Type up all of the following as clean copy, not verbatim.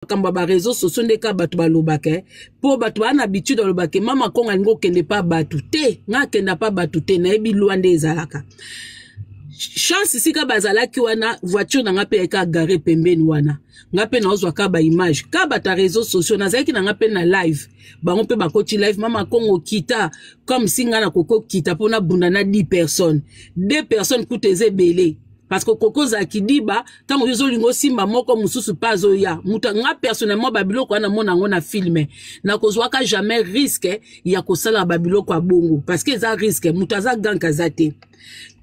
kamba ba réseaux sociaux ndeka batu balobake po batu ana habitude balobake mama konga ngo kende pa batu te nga kenda pa batu te na ebi luande ezalaka chance sika bazalaki wana voiture na nga pe eka gare pembeni wana nga pe na ozwa ka ba image ka bata réseaux sociaux nazaki na nga pe na live bango pe bakoti live mama kongo kita comme si nga na koko kita pona bunda na 10 personnes 2 personnes kuteze belé parce que koko za kidiba tango yozo lingo simba moko mususu pazo ya muta nga personnellement babilo ko na mona ngona filme na kozwa ka jamais risque ya kosala babilo kwa bongo parce que za risque mutaza ganka zate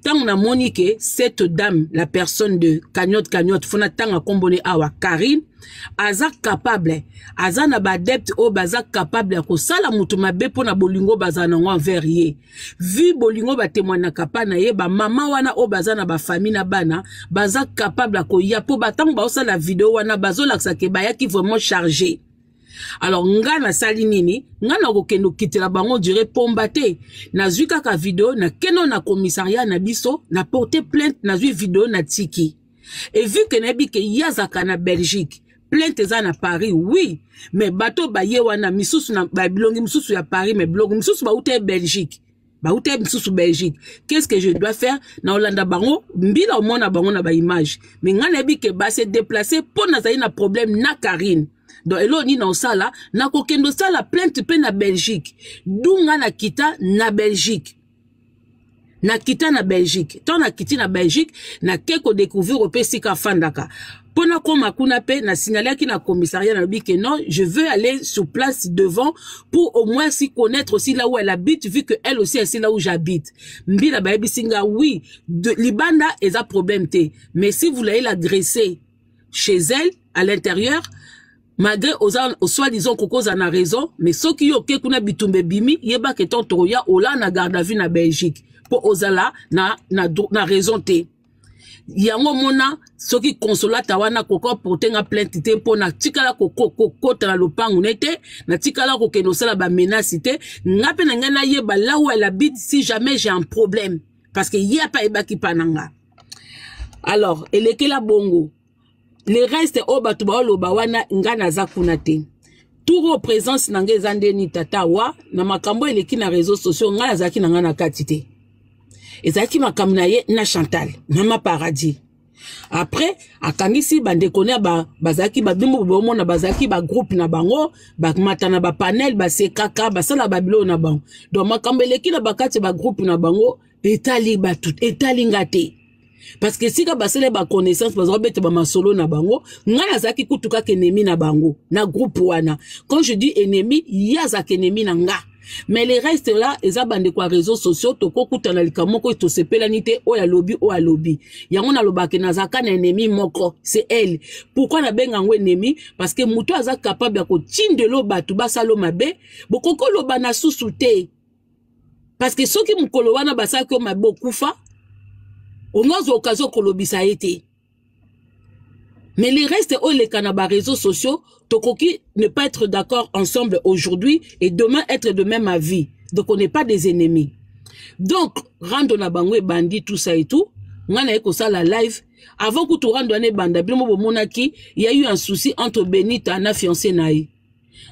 tant na monique cette dame la personne de cagnotte fona tanga kombone awa Karine aza capable aza na ba depth o baza capable ya kosala mutu mabe pona bolingo bazana ngo envers ye vu bolingo ba témoigna kapa na ye ba mama wana o bazana ba famille na bana baza capable ko ya po batango ba osala vidéo wana bazolaksa ke ba yaki vraiment chargé. Alors nga na sali nini nga na kokendo kitela bango dire pomba te na zui kaka video na keno na commissariat na biso na porter plainte na zui video na tiki et vu que na bi ke yazaka na Belgique plainte za na Paris oui mais bato ba ye wana misusu na ba bilongi misusu ya Paris mais bilongi misusu ba ute Belgique ba ute misusu Belgique qu'est-ce que je dois faire na Hollanda bango mbila omona bango na ba image mais nga na bi ke ba se déplacer pour na zali na problème na Karine. Donc elo ni na osala na kokendo sala plainte pe na Belgique dunga na kita na Belgique na kita na Belgique tant na kiti na Belgique na keko découvrir au pesika fandaka pona koma kuna pe na signaler ki na commissariat na bi que non je veux aller sur place devant pour au moins s'y connaître aussi là où elle habite vu que elle aussi c'est là où j'habite mbila ba bisinga oui de libanda eza problème te mais si vous l'avez l'agresser chez elle à l'intérieur malgré aux soi-disant koko za na raison mais ceux qui yo ke kuna bitumbe bimi yeba ke ton toroya ola na garde à vue na Belgique pour ozala na raison te yango mona ceux qui consolata wana koko portenga plainte te pona tikala koko kota na lopangu nete na tikala ko keno sala ba menace te ngape na ngana yeba là où elle habite si jamais j'ai un problème parce que y a pas eba ki pananga. Alors elekela bongo le reste o batu ba oloba wana ngana za kuna te turo présence nange zande ni tatawa na makambo eleki na réseaux sociaux ngana zaki na ngana katite ezaki makamna ye na Chantal mama paradis après akangisi bande konia bazaki badimbo bomona bazaki ba groupe na bango ba matana ba panel ba sekaka ba sala babilo na bango donc makambo eleki na bakati ba groupe na bango etali ba tout etali ngate. Parce que si ka basele ba connaissance bazwa bete ba masolo na bango ngana zaki kutuka ennemi na bango na groupe wana quand je dis ennemi yaza ennemi na nga mais les restes là eza bande kwa réseaux sociaux to kokuta na likamoko to sepela nite o ya lobby yango na lobake na zaka na ennemi moko c'est elle pourquoi na benga ngo ennemi parce que muto aza capable ya ko tindelo batu basalo mabe bokoko loba na susu te parce que soki mukolo wana basaki o mabe okufa on a occasion kolobisa été. Mais les restes au les canaba réseaux sociaux, tokoki ne pas être d'accord ensemble aujourd'hui et demain être de même avis. Donc on n'est pas des ennemis. Donc rando na bangwe bandi tout ça et tout, ngana eko ça la live avant que tu rando ane banda bimo bomonaki, il y a eu un souci entre Benita na fiancé naï.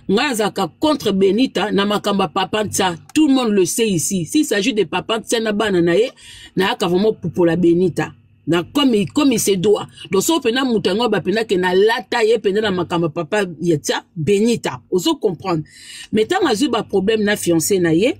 Ngazaka contre Benita na makamba papantsa, tout le monde le sait ici. S'il s'agit de papantsa na bananaye, na aka vraiment pour la Benita. Na comme il se doit. Donc so pena mutango ba pena ke na lata ye pena na makamba papa yetia Benita. Oso comprendre. Mais tant azu ba problème na fiancé na ye,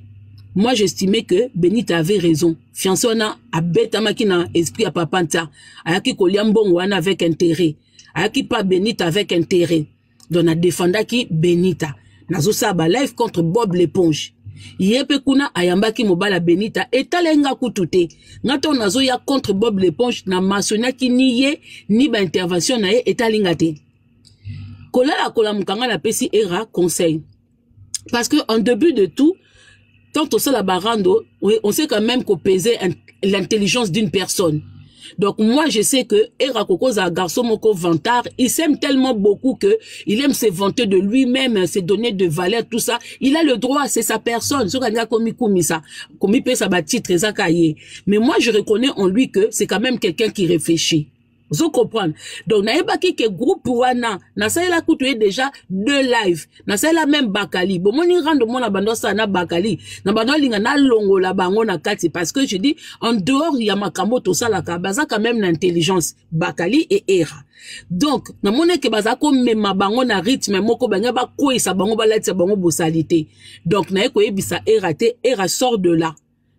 moi j'estimais que Benita avait raison. Fiancé na abeta makina esprit à papantsa. Ayaki koliambongo wana avec intérêt. Ayaki pas Benita avec intérêt. Donc, on a défendu qui Benita. Nazo saba live contre Bob l'éponge. Yepe kuna ayambaki mobala Benita. Etalenga kutute. Ngato nazo ya contre Bob l'éponge na masona ki ni ye ni ba intervention na ye etalingate. Kola la kola mukanga na pesi era conseil. Parce que en début de tout, tant on sait la barando, on sait quand même qu'on pesait l'intelligence d'une personne. Donc moi je sais que Era Kokoza un garçon moko vantard, il s'aime tellement beaucoup que il aime se vanter de lui-même, se donner de valeur, tout ça. Il a le droit, c'est sa personne. Mais moi je reconnais en lui que c'est quand même quelqu'un qui réfléchit. Vous comprenez? Donc, naïba ki ke groupe wana, na sa la kutu déjà 2 live, na sa la même bakali. Bon, moni rando mona bando sa na bakali, na bando linga na longo la bango na kati, parce que je dis, en dehors, il y a makambo to sa la kabaza quand même l'intelligence, bakali et era. Donc, na mone ke baza ko mema bango na rythme, moko banga ba koi sa bango ba lati sa bango bosalité. Donc, na eko ebisa era te, era sort de là.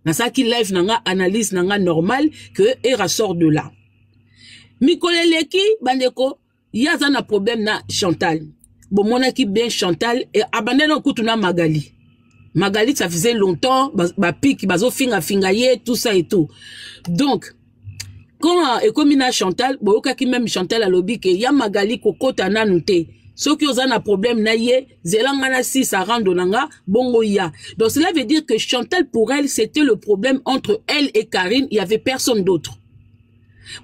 Na sa ki live nanga analyse nanga normal, que era sort de là. Mikoleleki, bandeko, yaza na problème na Chantal. Bon, mona ki bien Chantal, et abandonne au kutuna Magali. Magali, ça faisait longtemps, ba pique, bazo finga ye, tout ça et tout. Donc, quand, et comme ina Chantal, bon, ki même Chantal a lobby que ya Magali kokota nanute. Ceux qui ont un problème na ye, zelangana si ça rend nanga, bongo ya. Donc, cela veut dire que Chantal, pour elle, c'était le problème entre elle et Karine, il y avait personne d'autre.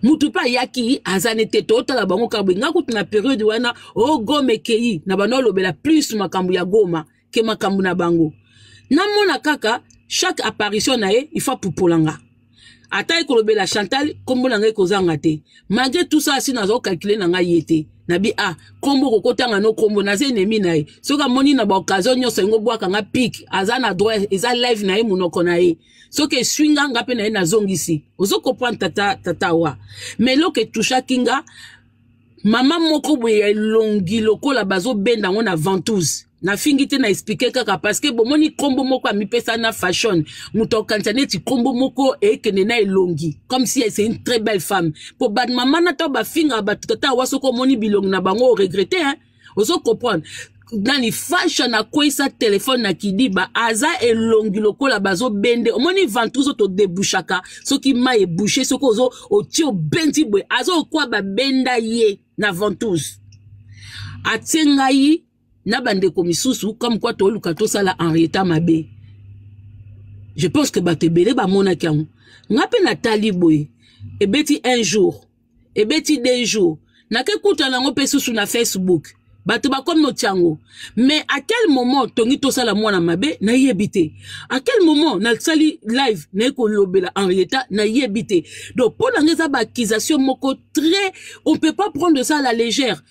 Mutupa yaki azanete tota la bango kabu nga kutuna période wana o gome kei na banolo bela plus makambu ya goma ke makambu na bango na mona kaka chaque apparition na ye il faut pupolanga ata ekolobela Chantal kombo na ngai kozanga te malgré tout ça si nazo calculer na ngai yete na bi kombo kokotanga no kombo na ze ennemi na ye soka moni na ba occasion nyo sengo bwaka nga pic azana droit eza live na ye munoko na ye soke swinga ngape na ye na zongisi ozo comprendre tata wa mais lo ke toucha kinga mama moko boye longi lokola bazo benda ngona ventouse na fingite na expliquer kaka parce que bomoni kombo moko a mipesa na fashion muto kansane ti kombo moko e kene na elongi comme si c'est une très belle femme pour bad mama na to ba finga ba tata wa soko moni bilong na bango regretter hein ozo comprendre dans les fashion na quoi ça téléphone na kidiba aza elongi lokola bazo bende omoni ventouse to débouchaka soki ma e bouché soko ozo o tio benti boy azo kwa ba benda ye na ventouse atengai na bande komisusu comme quoi to luka to sala Henrietta mabe je pense que ba te belé ba mona kiango ngape na taliboy e beti un jour e beti 2 jours na ke kuta na ngo pesusu na Facebook bato ba comme notiango mais à quel moment tongi to sala mwana mabe na yebité à quel moment na sali live na ko lobela Henrietta na yebité donc pour l'angeza ba accusation moko très on peut pas prendre ça à la légère.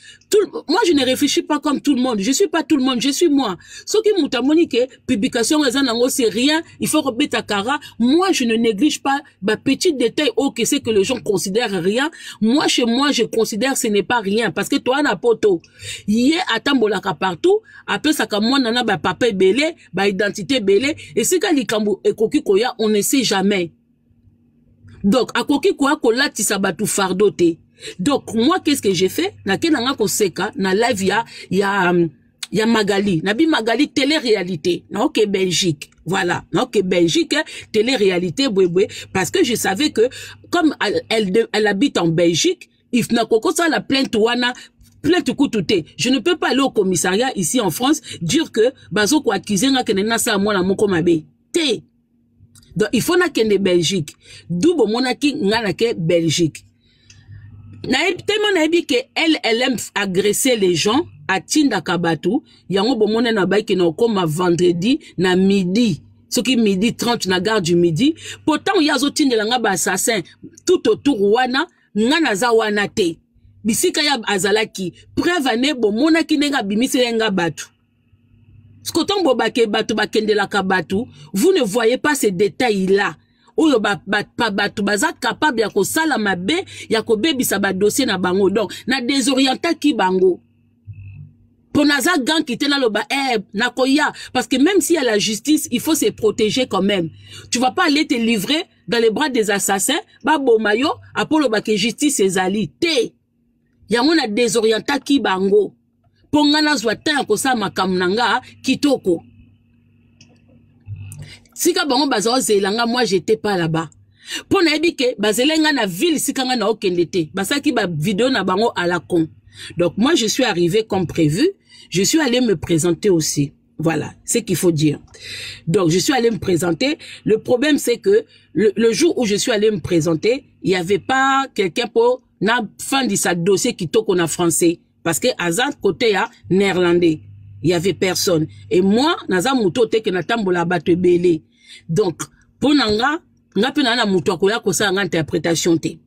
Moi je ne réfléchis pas comme tout le monde, je suis pas tout le monde, je suis moi. Ce qui moutamoni que publication c'est rien, il faut remettre à cara. Moi je ne néglige pas bah petit détail que c'est que les gens considèrent rien. Moi chez moi je considère ce n'est pas rien parce que toi na poto yé atambolaka partout après ça comme moi nana ba papa belé ba identité belé et c'est quand likambo ekoki koya on ne sait jamais. Donc akoki koya kolati sabatu fardoté. Donc moi qu'est-ce que j'ai fait na kenanga ko seka na live ya Magali nabi Magali télé-réalité na OK Belgique voilà na OK Belgique télé-réalité boué parce que je savais que comme elle habite en Belgique if na koko ça la plainte wana plainte koutoute je ne peux pas aller au commissariat ici en France dire que bazo ko accuser nga kenena sa mwana moko mabe té donc il faut na kende Belgique doubo monaki ngana ke Belgique. Tellement naïbi que elle aime agresser les gens à Tinda Kabatu. Yango bomone na baï qui n'a comme vendredi na midi. Ce qui midi 30 na gare du midi. Pourtant il y a Tinda langa ba assassin tout autour wana ngana za wana te. Bisika ya azalaki preuve ane bomona ki nenga bimise nga batu. Skoton bo bake batu bakende la Kabatu, vous ne voyez pas ces détails là. Oyo batu baza capable ya ko sala mabe ya ko bebisa ba dossier na bango donc na désorienta ki bango pour naza gang qui tena loba na koya parce que même si y a la justice il faut se protéger quand même tu vas pas aller te livrer dans les bras des assassins ba bomayo apolo ba que justice ezali te ya ngona désorienta ki bango pour ngana zwata ko sa makamnanga kitoko. Sika bango bazo zelanga moi j'étais pas là-bas. Pour naebi ke bazelenga na ville sika nga na okendete. Basaki ba vidéo na bango à la con. Donc moi je suis arrivé comme prévu, je suis allé me présenter aussi. Voilà, c'est ce qu'il faut dire. Donc je suis allé me présenter. Le problème c'est que le jour où je suis allé me présenter, il y avait pas quelqu'un pour na fin de sa dossier qui toque en français parce que Azan côté a néerlandais. Il y avait personne. Et moi, naza muto te ke na tambola bato belé. Donc, pour nanga, nga pe na muto akoya ko sa nga interprétation te.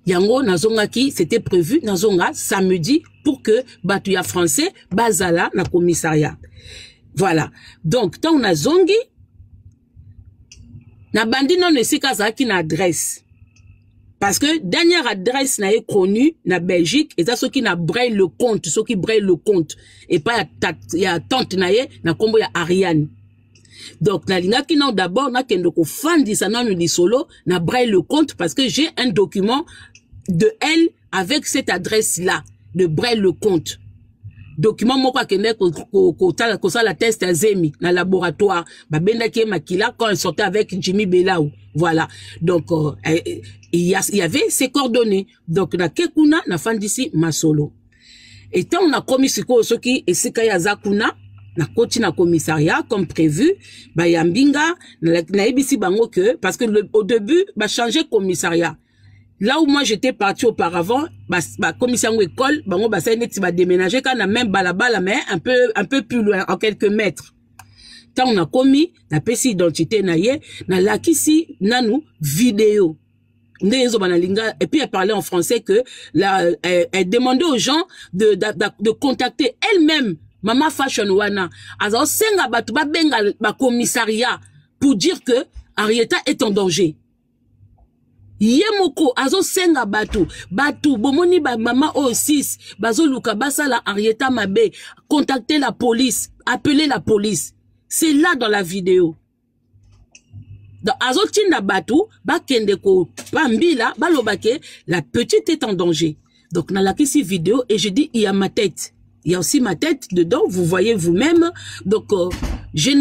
Yango nazongaki, c'était prévu nazonga samedi pour que batu ya français bazala na commissariat. Voilà. Donc tant na zongi na bandi non esika zaki na adresse. Parce que dernière adresse n'a connue na Belgique et ça ceux qui na braille le compte, ceux qui braille le compte et pas ya tante na ye na kombo ya Ariane. Donc na linga ki non d'abord na kendo ko fandi ça non li solo na braille le compte parce que j'ai un document de elle avec cette adresse là de braille le compte. Document moko akende ko ça la test à Zemi na laboratoire ba benda ki makila quand elle sortait avec Jimmy Belaou. Voilà. Donc il y avait ces coordonnées. Donc na kekuna na fandisi masolo. Et tant on a commis ce qui et ce kaya zakuna na koti na commissariat comme prévu ba yambinga na ebisi bango que parce que au début ba changer commissariat. Là où moi j'étais parti auparavant, bah commission école, bango ba neti ba déménager quand on a même balabala mais un peu plus loin en quelques mètres. Tant on a commis la pesi identité na ye na lakisi nanu vidéo. Et puis elle parlait en français que elle demandait aux gens de contacter elle-même Mama Fashion Wana. Azo senga batu ba benga ba commissariat pour dire que Arieta est en danger. Yemoko azo senga batu bomoni ba mama O6 bazo luka basala Arieta mabe, contacter la police, appeler la police. C'est là dans la vidéo. Dans azo tinda batu ba kendeko pambila balobake la petite est en danger. Donc na la kisi vidéo et je dis il y a ma tête. Il y a aussi ma tête dedans, vous voyez vous-même. Donc je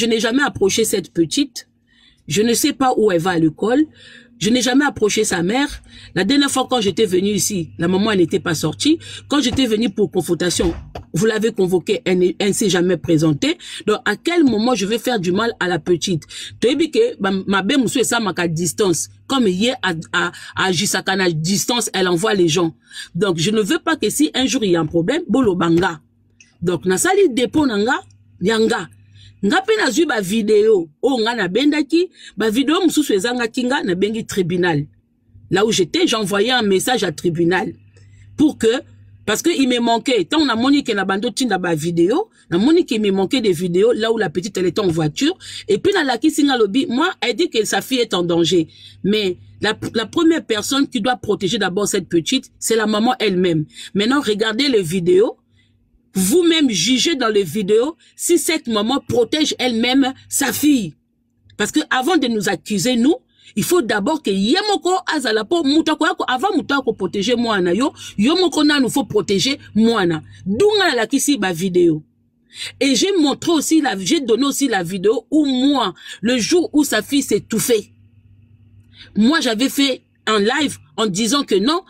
n'ai jamais approché cette petite. Je ne sais pas où elle va à l'école. Je n'ai jamais approché sa mère. La dernière fois quand j'étais venue ici, la maman elle n'était pas sortie. Quand j'étais venue pour confrontation, vous l'avez convoquée, elle ne s'est jamais présentée. Donc à quel moment je vais faire du mal à la petite? Tu as dit que ma belle monsieur ça m'a qu'à distance. Comme hier à Jisakana distance, elle envoie les gens. Donc je ne veux pas que si un jour il y a un problème, bolo banga. Donc na sali dépôt nanga yanga. Ngape na zui ba vidéo o nga na bendaki ba vidéo mususu ezanga kinga na bengi tribunal. Là où j'étais, j'envoyais un message à tribunal pour que parce que il me manquait tant on a monique na bando tinda ba vidéo, na monique il me manquait des vidéos là où la petite elle était en voiture et puis dans la kisinga lobby, moi elle dit que sa fille est en danger. Mais la première personne qui doit protéger d'abord cette petite, c'est la maman elle-même. Maintenant, regardez les vidéos. Vous-même jugez dans les vidéos si cette maman protège elle-même sa fille. Parce que avant de nous accuser, nous, il faut d'abord que yemoko azalapo mutako yako avant mutako protéger mwana yo yomoko na nous faut protéger mwana. Dunga la kisi ba vidéo. Et j'ai montré aussi j'ai donné aussi la vidéo où moi le jour où sa fille s'est étouffée. Moi j'avais fait un live en disant que non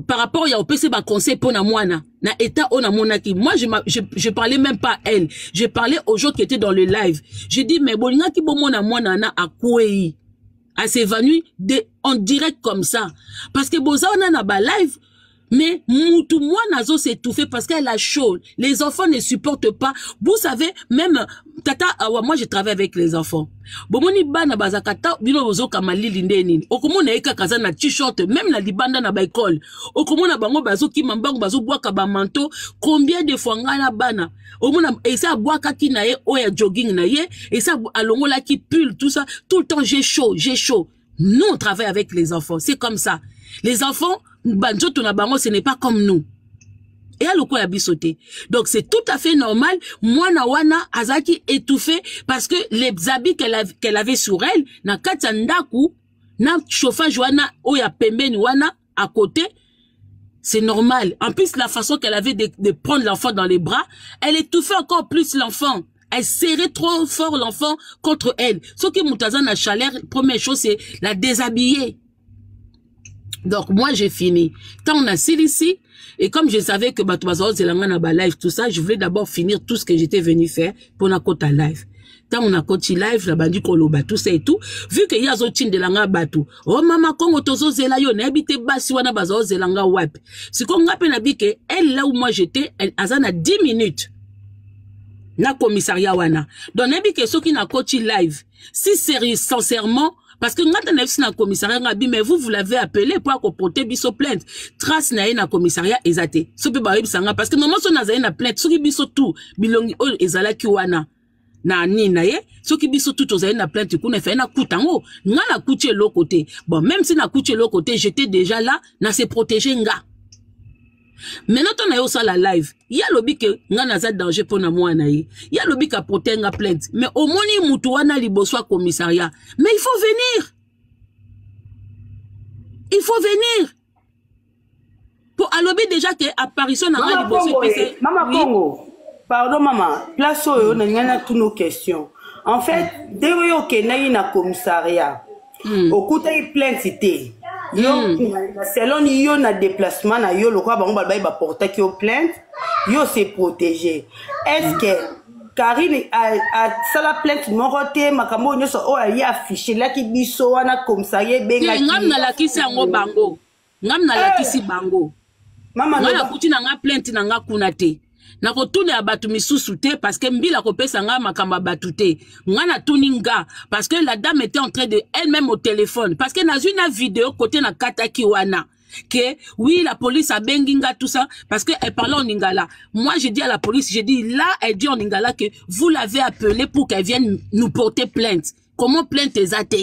par rapport à PC ba conseil pour na mwana na état on a monaki. Moi je parlais même pas à elle, je parlais aux gens qui étaient dans le live. J'ai dit mais bolinga ki bomo na mwana na akwei a s'évanouir en direct comme ça parce que boza on a na ba live mais moutou moi nazo s'est étouffé parce qu'elle a chaud. Les enfants ne supportent pas. Vous savez même tata moi je travaille avec les enfants. Bomoni bana bazakata bino bozo kamalili ndeni. Okomona eka kaza na t-shirt même na libanda na ba école. Okomona bango bazo ki mambango bazo boaka ba manteau. Combien de fois ngala bana omona esa boaka ki na ye oya jogging na ye esa alongola ki pull tout ça tout le temps j'ai chaud. Nous on travaille avec les enfants, c'est comme ça. Les enfants ce n'est pas comme nous. Et à l'oko ya bisoté. Donc c'est tout à fait normal. Moi na wana azaki étouffé parce que les habits qu'elle avait sur elle na katandaku na chauffage wana oya pembeni wana à côté. C'est normal. En plus la façon qu'elle avait de prendre l'enfant dans les bras, elle étouffait encore plus l'enfant. Elle serrait trop fort l'enfant contre elle. Ce qui moutazan na chaleur, première chose c'est la déshabiller. Donc moi j'ai fini. Tant on a ici et comme je savais que Batouazo Zelanga na ba live tout ça, je voulais d'abord finir tout ce que j'étais venu faire pour na kota live. Tant on a koti live la bandi koloba tout ça et tout, vu que yazo tin de langa batu. Oh mama kongo tozo zela yo na habité basi wana bazo zelanga wap. Ce qu'on appelle na bike elle là où moi j'étais, elle azana 10 minutes. Na commissariat wana. Donc na bike so qui na koti live. Si sérieux sincèrement parce que ngata na na commissariat ngabi mais vous l'avez appelé pour porter biso plainte trace na na commissariat ezate so pe ba yebisanga parce que maman so na na plainte so ki biso tout bilongi o ezala ki wana na nina ye so ki biso tout ozali na plainte kuna fa na kutango nga na kuche l'autre côté bon même si na kuche l'autre côté j'étais déjà là na se protéger nga. Maintenant on a eu ça la live il y a lobby que nga na za danger pour na moi na ye il y a lobby ka porter nga plainte mais au moni mutu wana liboso commissariat mais il faut venir pour à lobby déjà que apparition na nga liboso PC Mama Congo pardon maman place oyo na ngana tous nos questions en fait dès que na na commissariat okuta plainte cité yo selon yo na déplacement na yo lokwa bango ba porter ki plainte yo se protéger est-ce que Karine a sala plainte morote makambo nyoso o ya affiché la ki biso wana commissariat benga ngam na la kisi yango bango ngam na la kisi bango mama na kuti na nga plainte na nga kuna te na ko tune abatu misusu te parce que mbila ko pesa nga makamba batute nga na tuninga parce que la dame était en train de elle-même au téléphone parce que na une vidéo côté na kataki wana que oui la police a benginga tout ça parce que elle parlait en lingala. Moi j'ai dit à la police, j'ai dit là elle dit en lingala que vous l'avez appelée pour qu'elle vienne nous porter plainte. Comment plainte exacte?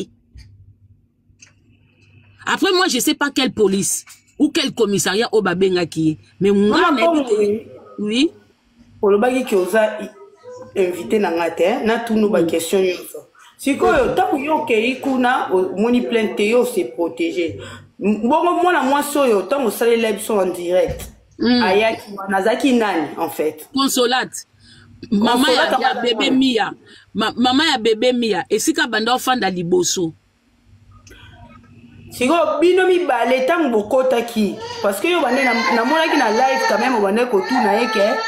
Après moi je sais pas quelle police ou quel commissariat au babenga qui est mais moi oui pour le bagage qui osa invité na ngate na tout nos questions yoso sikoyo taku yo ke kuna moni plainte yo se protéger bongo mona moi soyo tango sale live sont en direct ayaki nazaki nani en fait Consolate maman ya bébé Mia maman ya bébé Mia esika banda ofanda liboso siko bino mi balé tango bokota ki parce que yo bande na mona ki na live quand même bande ko tout na yeke.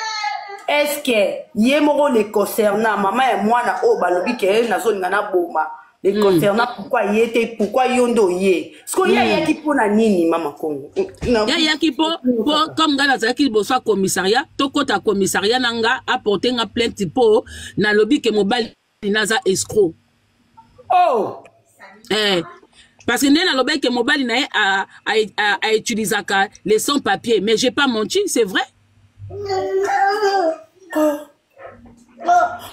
Est-ce que yé moko les concernant maman et moi na o balobi ke na zone ngana boma les concernant pourquoi y était pourquoi yondo yé ce qu'on y a qui pour na nini mama Congo ya qui pour comme ngana za ki bo soit commissariat to kota commissariat nanga apporter nga plainte pour na lobi ke mobile naza escroc parce que na lobi ke mobile na a utiliser les sans papier mais j'ai pas menti c'est vrai.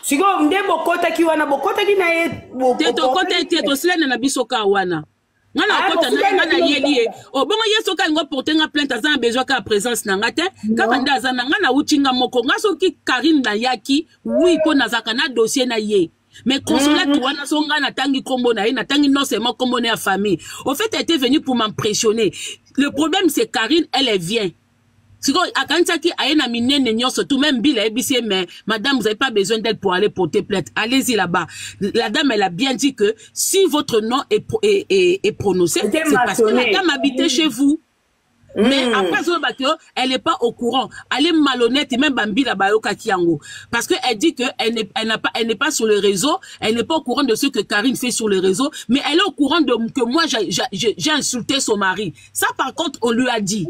Sigo mde bokota ki wana bokota ki na ye to kota te to silene na biso ka wana ngana kota na ngana yeli o bongo yeso ka ngo porter nga plainte azana besoin ka présence na ngate ka banda azana ngana utinga moko ngaso ki Karine na yaki oui po nazaka na dossier na ye mais Consolate wana so ngana tangi kombo na ye na tangi non seulement kombo na famille au fait elle était venue pour m'impressionner le problème c'est Karine elle vient. Si vous avez tout même mais madame, vous n'avez pas besoin d'elle pour aller porter plainte. Allez-y là-bas. La dame, elle a bien dit que si votre nom est prononcé, c'est parce que la dame habitait chez vous. Mais après, elle n'est pas au courant. Elle est malhonnête et même Bambi la Bayoka Kiango. Parce qu'elle dit qu'elle n'est pas sur le réseau. Elle n'est pas au courant de ce que Karine fait sur le réseau. Mais elle est au courant que moi, j'ai insulté son mari. Ça, par contre, on lui a dit.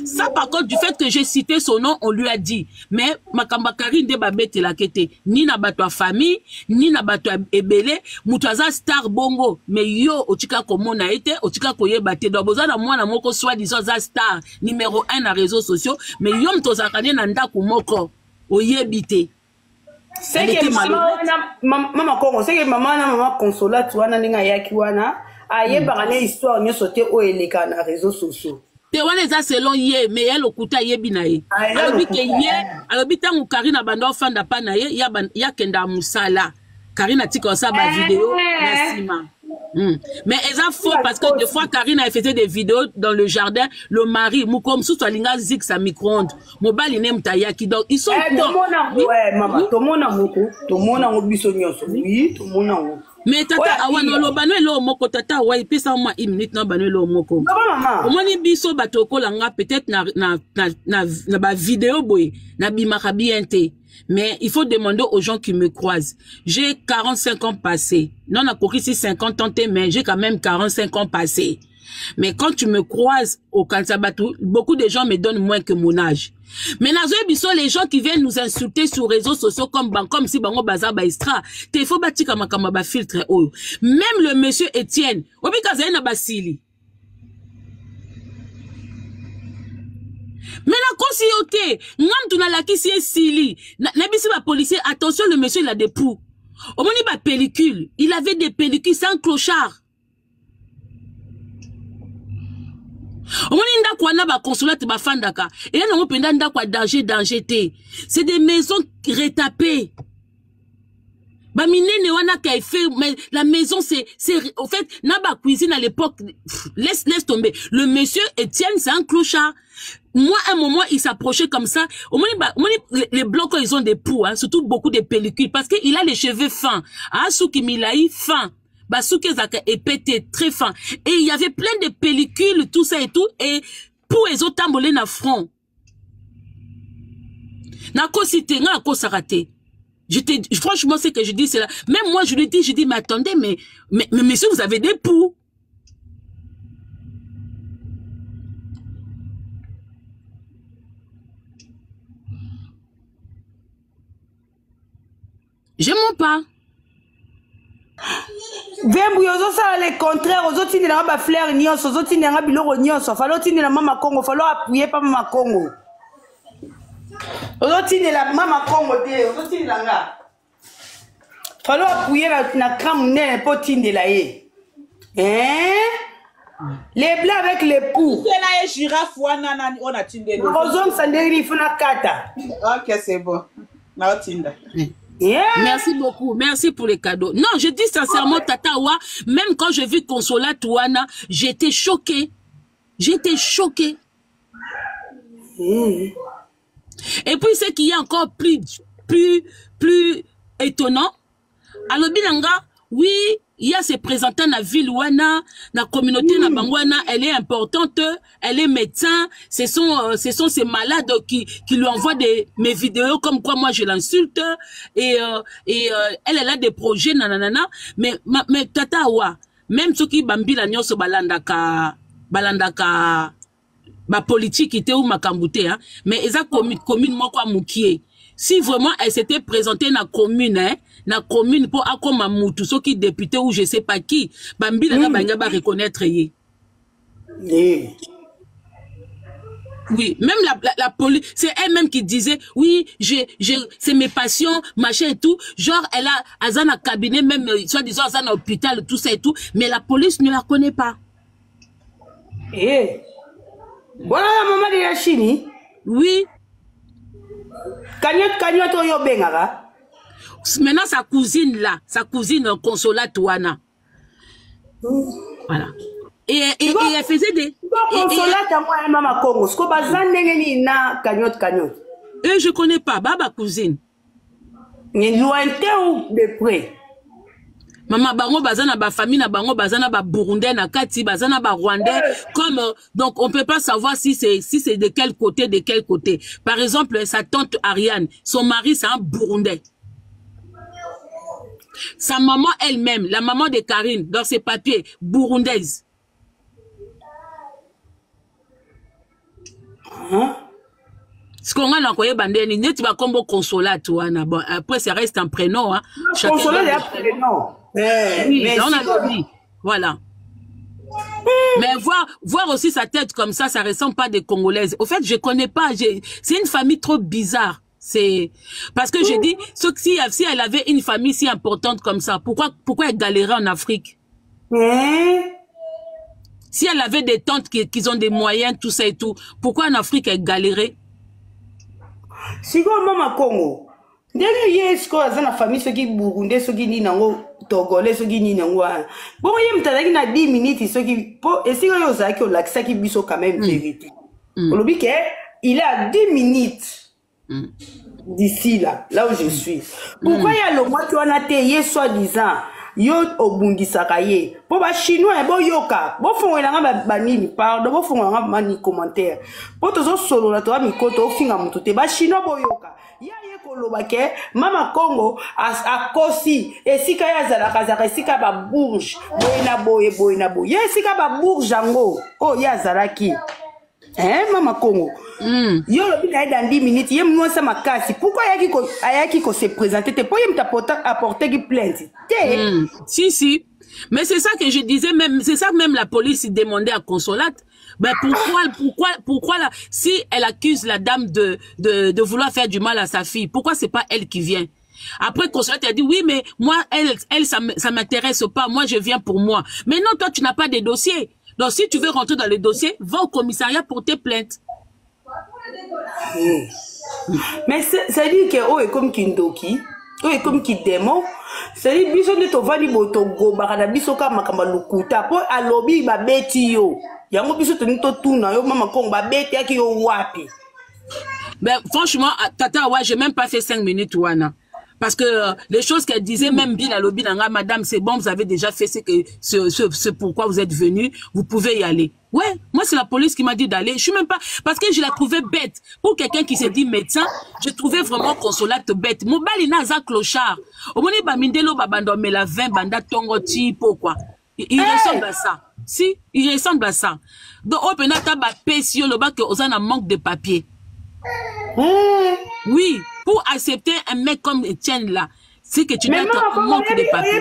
Ça, par contre, du fait que j'ai cité son nom, on lui a dit. Mais, Makamba Karine de Babette la kete. Ni na batwa famille, ni na batwa ebele, mutaza star bongo. Mais yo, otika komo na ete, otika koye bate. Doboza na mwana moko soit disant za star, numéro 1 na réseaux sociaux. Mais yo mtoza kane na ndaku moko, oye bite. C'est que maman Congo, c'est que maman Consolate wana ninga yaki wana, aye barane histoire nyo sote o eleka na réseaux sociaux. Te wana eza selon ye mais elle okuta yebi na ye alobi ke ye alobi tangu Karine bando fanda pa na ye ya kenda musala Karine tika sa ba vidéo na sima mais eza faux parce que des fois Karine a fait des vidéos dans le jardin le mari mukom sous alinga zik sa micro-ondes mobile ne mtayaki donc ils sont ouais maman to mona ngo biso nyonso oui to mona ngo. Mais tata awana lo banwe lo moko tata wa ipesa moi 1 minute na banwe lo moko. Comment ni biso bato kolanga peut-être na ba vidéo boy na bimaka bien te. Mais il faut demander aux gens qui me croisent. J'ai 45 ans passés. Non na kokri 50 ans mais j'ai quand même 45 ans passés. Mais quand tu me croises au Kansabatou, beaucoup de gens me donnent moins que mon âge. Mais les gens qui viennent nous insulter sur les réseaux sociaux comme si bango bazar ba extra, te faut batika makama ba filtre oyo. Même le monsieur Étienne, obi kaza na basili. Mais la consiyote, ngam tuna la kisi sili. Na bisi ba policier, attention le monsieur il a des poux. Au moment ba pellicule, il avait des pellicules sans clochard. Au moment ndako wana ba consulate ba fandaka, et là on penda ndako danger té. C'est des maisons retapées. Ba minene wana ka fait, mais la maison c'est au fait na ba cuisine à l'époque, laisse tomber. Le monsieur Étienne c'est un clochard. Moi, à un moment, il s'approchait comme ça. Au moins, les blancs, ils ont des poux, hein, surtout beaucoup de pellicules, parce qu'il a les cheveux fins. Ah, Souki Milaï, fin. Basouké Zaka épété, très fin. Et il y avait plein de pellicules, tout ça et tout, et pour les autres tambolés na front. Nako cité, nako sarate. Franchement, c'est que je dis, c'est là. Même moi, je lui dis, mais attendez, mais messieurs, vous avez des poux. Je m'en pas. Vembu yozo ça le contraire, aux autres n'a pas fleur ni aux autres n'a pas biloko ni aux fallo tine la mama Congo, fallo appuyer pas mama Congo. Aux autres la mama Congo té, aux autres la nga. Fallo appuyer na crame né potine de la yé. Les blancs avec les poux. C'est là girafe wana on a tindé. Aux hommes ça il faut na kata. OK, c'est bon. Na tinda. Yeah. Merci beaucoup, merci pour les cadeaux. Non, je dis sincèrement, Tatawa, même quand j'ai vu Consola Touana, j'étais choquée. J'étais choquée. Et puis, ce qui est encore plus étonnant, alors, Bilanga, oui, il y a ces présentants dans la ville Ouana, dans la communauté na Bangwana, elle est importante, elle est médecin, ce sont ces malades qui lui envoient mes vidéos comme quoi moi je l'insulte, et elle a des projets, nanana, mais Tata Awa, même ceux qui bambi la nyonso balandaka, ba politique était ou makambouté, hein, mais eza commune moi quoi moukié. Si vraiment elle s'était présentée dans la commune, hein, na commune pour akoma mutu ceux qui député ou je sais pas qui bambi la banga ba reconnaître yé. Oui, même la police, c'est elle-même qui disait oui, c'est mes passions, machin et tout, genre elle a azana cabinet même soit disant azana hôpital tout ça et tout, mais la police ne la connaît pas. Voilà la maman de la Chine. Oui. Kanyot oyo bengara. Maintenant, sa cousine Consola Touana. Voilà. Et elle faisait des... Consola Touana, maman Congo. Ce qu'on bazan n'engeni na kanyot. Et je connais pas, baba cousine. Lointain ou de près? Maman bango bazana ba famille na bango bazana ba burundais na kati bazana ba rwandais comme donc on peut pas savoir si c'est de quel côté. Par exemple, sa tante Ariane, son mari c'est un burundais. Sa maman elle-même, la maman de Karine, dans ses papiers, burundaise. Ce qu'on a envoyé bandeni, n'est pas comme Consola, tu vois. Bon, après, ça reste un prénom. Hein. Consola, c'est un prénom. Oui, mais on a dit. Voilà. Mais voir aussi sa tête comme ça ressemble pas des Congolaises. Au fait, je connais pas. C'est une famille trop bizarre. C'est parce que j'ai dit, si elle avait une famille si importante comme ça, pourquoi elle galérait en Afrique? Si elle avait des tantes qui ont des moyens, tout ça et tout, pourquoi en Afrique elle galérait? Si go mama Congo, ndenge yesko azana famille soki burundais soki ni nango togolais soki ni nango. Bon yem tazaki na 10 minutes soki po esiko yo zaki o lakisaki biso quand même vérité. Olobi ke il est à 10 minutes. D'ici là où je suis. Pourquoi il y a le mois qui on a tayé soi-disant yo obundisaka ye po ba chinois bo yoka bo fongelanga banini pardon bo fongelanga mani commentaire po tozo solo la to mikoto ofinga mutu te ba chinois bo yoka ya ye koloba ke mama Congo a kosi esika ya zalaka esika ba bourge boye na boye ye esika ba bourge yango o ya zalaki Hein, Maman Congo. Yo lobi na dans 10 minutes, yem moi ça makasi. Pourquoi ayaki ko se présenter? Te pour yem apporter qui plainte. Si. Mais c'est ça que je disais même, c'est ça même la police demandait à Consolate. Ben pourquoi là, si elle accuse la dame de vouloir faire du mal à sa fille, pourquoi c'est pas elle qui vient? Après Consolate a dit oui mais moi elle ça m'intéresse pas, moi je viens pour moi. Mais non, toi tu n'as pas de dossier. Donc si tu veux rentrer dans le dossier, va au commissariat pour tes plaintes. Mais ça dit que oh est comme Kindoki, oh est comme Kidemo. Ça dit biso de to vani botongo bakana biso ka makamba lukuta po alobi ba beti yo. Yango biso to nito tuna yo Mama Congo ba beti yaki yo wapi. Ben franchement tata ouais, j'ai même pas fait 5 minutes wana. Parce que les choses qu'elle disait, même bien à lobby, madame, c'est bon, vous avez déjà fait ce pourquoi vous êtes venu, vous pouvez y aller. Ouais, moi c'est la police qui m'a dit d'aller. Je suis même pas, parce que je la trouvais bête. Pour quelqu'un qui se dit médecin, je trouvais vraiment Consolate bête. Mon bal n'a clochard. Au moment où Mindelo babando mais la 20 banda tongoti pourquoi? Il ressemble à ça. Si, il ressemble à ça. Donc on peut n'a pas pécio le bas que aux en manque de papier. Oui, pour accepter un mec comme Etienne là, c'est que tu dois être en manque de papier.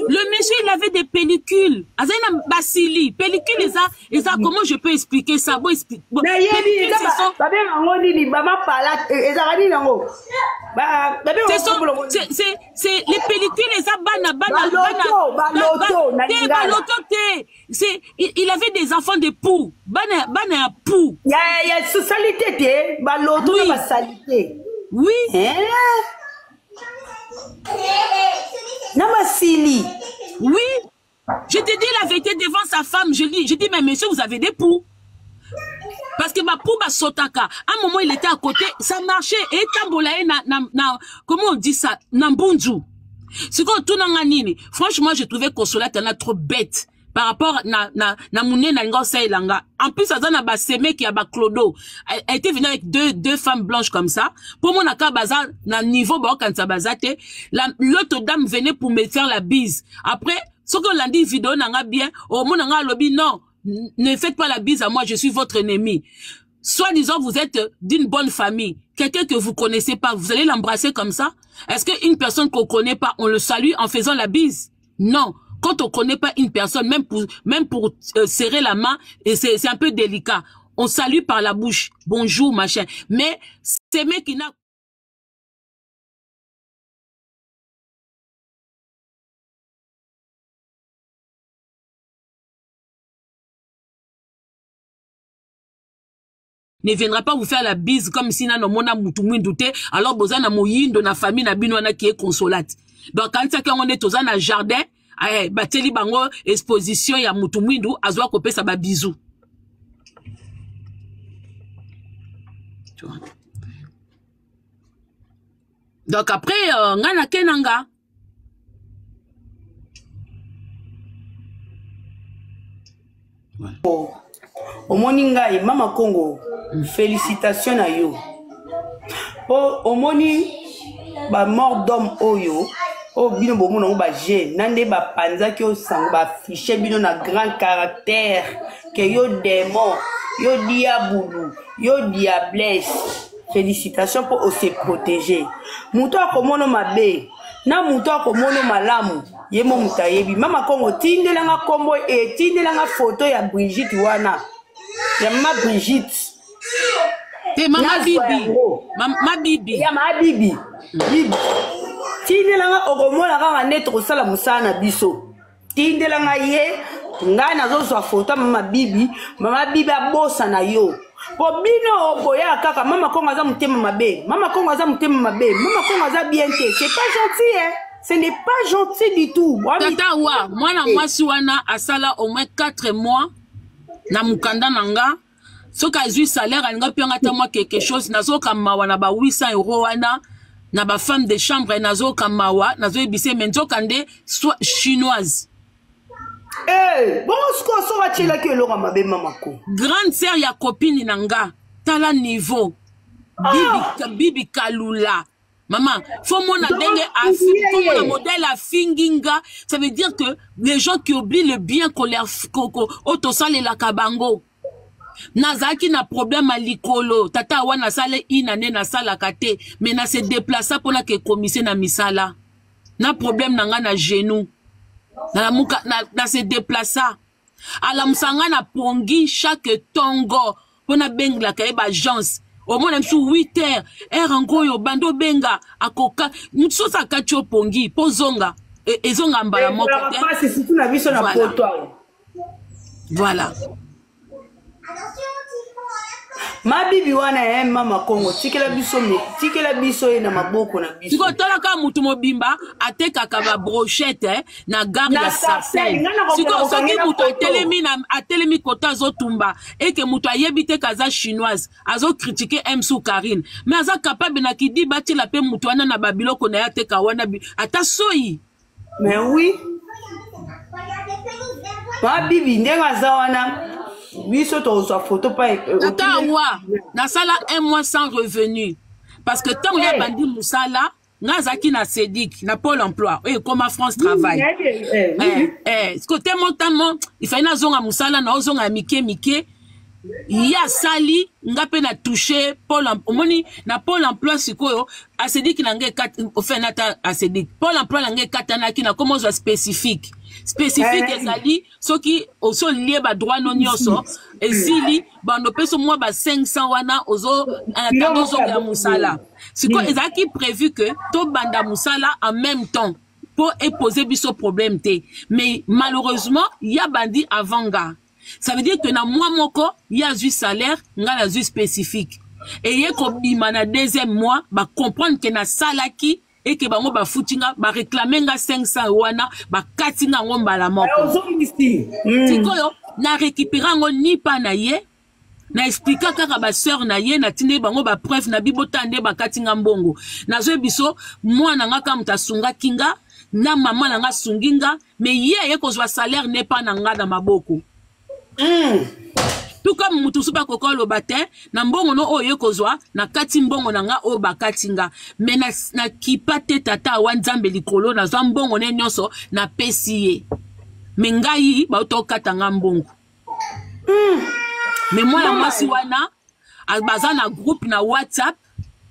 Le monsieur il avait des pellicules. Comment je peux expliquer ça? C'est les pellicules, il avait des enfants de pou. Oui. Oui. Je te dis la vérité devant sa femme. Je dis, mais monsieur, vous avez des poux. Parce que ma pou sotaka, à un moment il était à côté, ça marchait. Et tambolaye comment on dit ça? Nambunju. C'est quand tout nini. Franchement, je trouvais Consolate trop bête. Par rapport na mouné na ngosa ilanga. En plus, ça donne à Semé qui a Clodo. Elle était venue avec deux femmes blanches comme ça. Pour mon aka bazar, na niveau quand ça bazate, l'autre dame venait pour me faire la bise. Après, ce qu'on l'a dit vidéo nanga bien, au mon nanga lobby, non, ne faites pas la bise à moi, je suis votre ennemi. Soit disant vous êtes d'une bonne famille, quelqu'un que vous connaissez pas, vous allez l'embrasser comme ça? Est-ce qu'une personne qu'on connaît pas, on le salue en faisant la bise? Non. Quand on connaît pas une personne, même pour serrer la main, et c'est un peu délicat. On salue par la bouche. Bonjour, machin. Mais ces mecs qui n'a ne viendra pas vous faire la bise comme si na no mona mutumwi douté, alors bozana moyindo na famille na binwana qui est Consolate. Donc quand ça on est aux na jardin, bateli bango exposition ya mutumwindu azwa kopesa ba bisou. Donc après ngana kenanga omoni ngai Mama Congo, félicitations à yo. Omoni ba mort d'homme oyo. Oh, bino bomo na ba je nande ba panza ki o sang ba fiche bino na grand caractère que yo démon, yo diabulu, yo diablesse. Félicitations pour se protéger. Muto akomono mabe, na muto akomono malamu. Yemo mutayebi. Mama Congo tindela nga kombo e tindela nga photo ya Brigitte wana. Ya Mama Brigitte. Te Mama Bibi. Mama Bibi. Ya Mama Bibi. Bibi. Tindelanga okomona kanga net kosala musana biso. Tindelanga ye ngai nazozwa photo Mama Bibi abosa na yo. Po bino boya kaka Mama Congo aza mutema mabe. Mama Congo aza mutema mabe. Mama Congo aza bien te. C'est pas gentil hein. Ce n'est pas gentil du tout. Tata wa mwana mwasi wana asala au moins 4 mois na mukanda nanga. Soka azui salaire alinga pionga ta moi quelque chose nazoka mawa na ba 800 € wana. Na ba femme de chambre nazo kamawa nazo ebise menzo kande soit chinoise. Eh, bon ce qu'on sera tchela que Laura mabe mamako. Grande sœur ya copine nanga, tala niveau. Bibi Kalula. Maman, faut mon modèle à finginga. Ça veut dire que les gens qui oublient le bien qu'on leur autosale la kabango. Nazaki na problème à likolo. Tata wana sale inane na sala kate. Mais na se déplacer pour la que commissaire na misala. Na problème nanga na genou. Na se déplacer. Ala musanga na pongi chaque tongo. Pour na beng la kaye ba agence. Au moins, sous 8 heures, Erangoyo, Bando Benga, Akoka, Mutso Sakacho Pongi, Pozonga, et Zonga Mbala Moko. Voilà. Ma bibi wana mama Congo tikela biso na maboko na biso. Siko tola ka mutu mobimba ateka ka brochette na gare ya Sarcelles. Siko soki mutu atelemi kota zo tumba et que mutu ayebite kaza chinoise azo critiquer Msou Karine. Mais aza capable na kidi bati la pe mutu wana na babiloko na yateka wana ata soyi. Mais oui. Ma bibi ndenga za wana biso to sa photo pas tata wa na sala 1 mois sans revenu parce que tant ya bandi musala ngazaki na Cédic na Pôle emploi et comme France travail côté montamment il fallait na zonga musala na zonga mike ya sali ngape na toucher Pôle omoni na Pôle emploi sikoyo a Cédic na nge kat enfin nata a Cédic Pôle emploi na nge katana ki na comment spécifique ezali soki oso lié ba droit non nyonso ezili ba no peso moi ba 500 wana ozo anatando zo ya musala siko ezaki prévu que to banda musala en même temps pour poser biso problème té mais malheureusement il y a bandi avanga ça veut dire que na mois moko il y a du salaire ngala du spécifique et yeko bima na deuxième mois ba comprendre que na salaki et que bango ba foutinga ba réclamer nga 500 wana ba katinga ngomba la moko sikoyo na récupérer ngo ni pa na ye na expliquer kaka ba sœur na ye na tinde bango ba preuve na bibotande ba katinga mbongo na zo biso mwana nga ka mutasunga kinga na mama na nga sunginga mais ye kozwa salaire n'est pas na nga na maboko tout comme mutu supa kokolo batin na mbongo no oyo kozwa na kati mbongo na nga o bakatinga mais na kipate tata wa nzambe likolo na zwa mbongo ne nyonso na pesiye mengai ba to katanga mbongo mais moi mwasi wana abaza na groupe na WhatsApp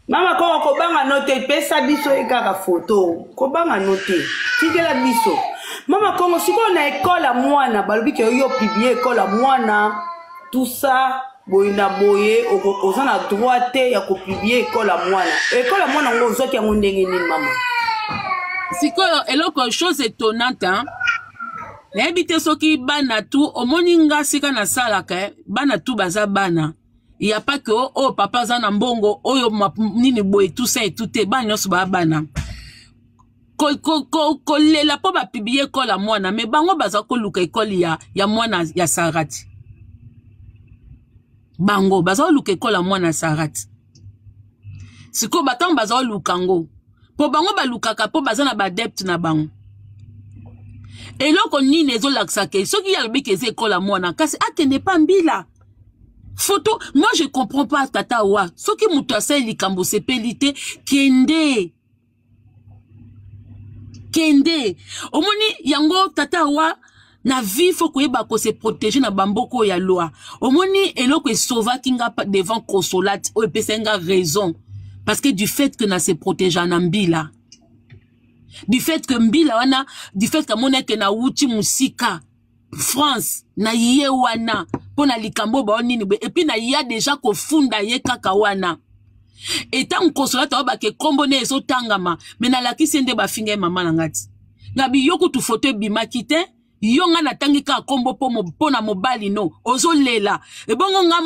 mama ko banga note pesa biso ekaka photo ko banga note tikela biso mama Congo siko na école mwana balobi ke yo publier école mwana tout ça boina boye oza na droit te ya ko publier école mwana ngo zoki yango ndenge nini mama sikoyo eloko chose étonnante hein na ebite soki bana tu omoninga sika na salaka bana tu baza bana il y a pas que oh papa za na mbongo oyo nini boye tout ça et tout te bana so ba bana ko lela po ba publier école mwana mais bango baza ko luka école ya mwana ya Sarati bango baza luka école mwana Sarati siko batang baza lukango po bango ba lukaka po baza na ba debt na bango eloko nini ezolakisa ke soki ya lobi ke école mwana kasi akende pa mbila photo moi je comprends pas tata wa soki mutu asali likambo sepelite kende omoni yango tata wa na vie faut koyeba ko se protéger na bamboko ya loi omoni eloko esova kinga devant consolate o epesenga raison parce que du fait que na se protéger na mbila du fait que mbila wana du fait que moneke na wuti musika France na ye wana pona likambo ba nini et puis na ya déjà ko funda ye kaka wana etant consolate ba ke kombo ne eso tangama mais na lakisi nde ba finga mama na ngati ngabi yoku tu photo bimaki te yonga na tangika kombo po na mobali no ozo lela e bongo nga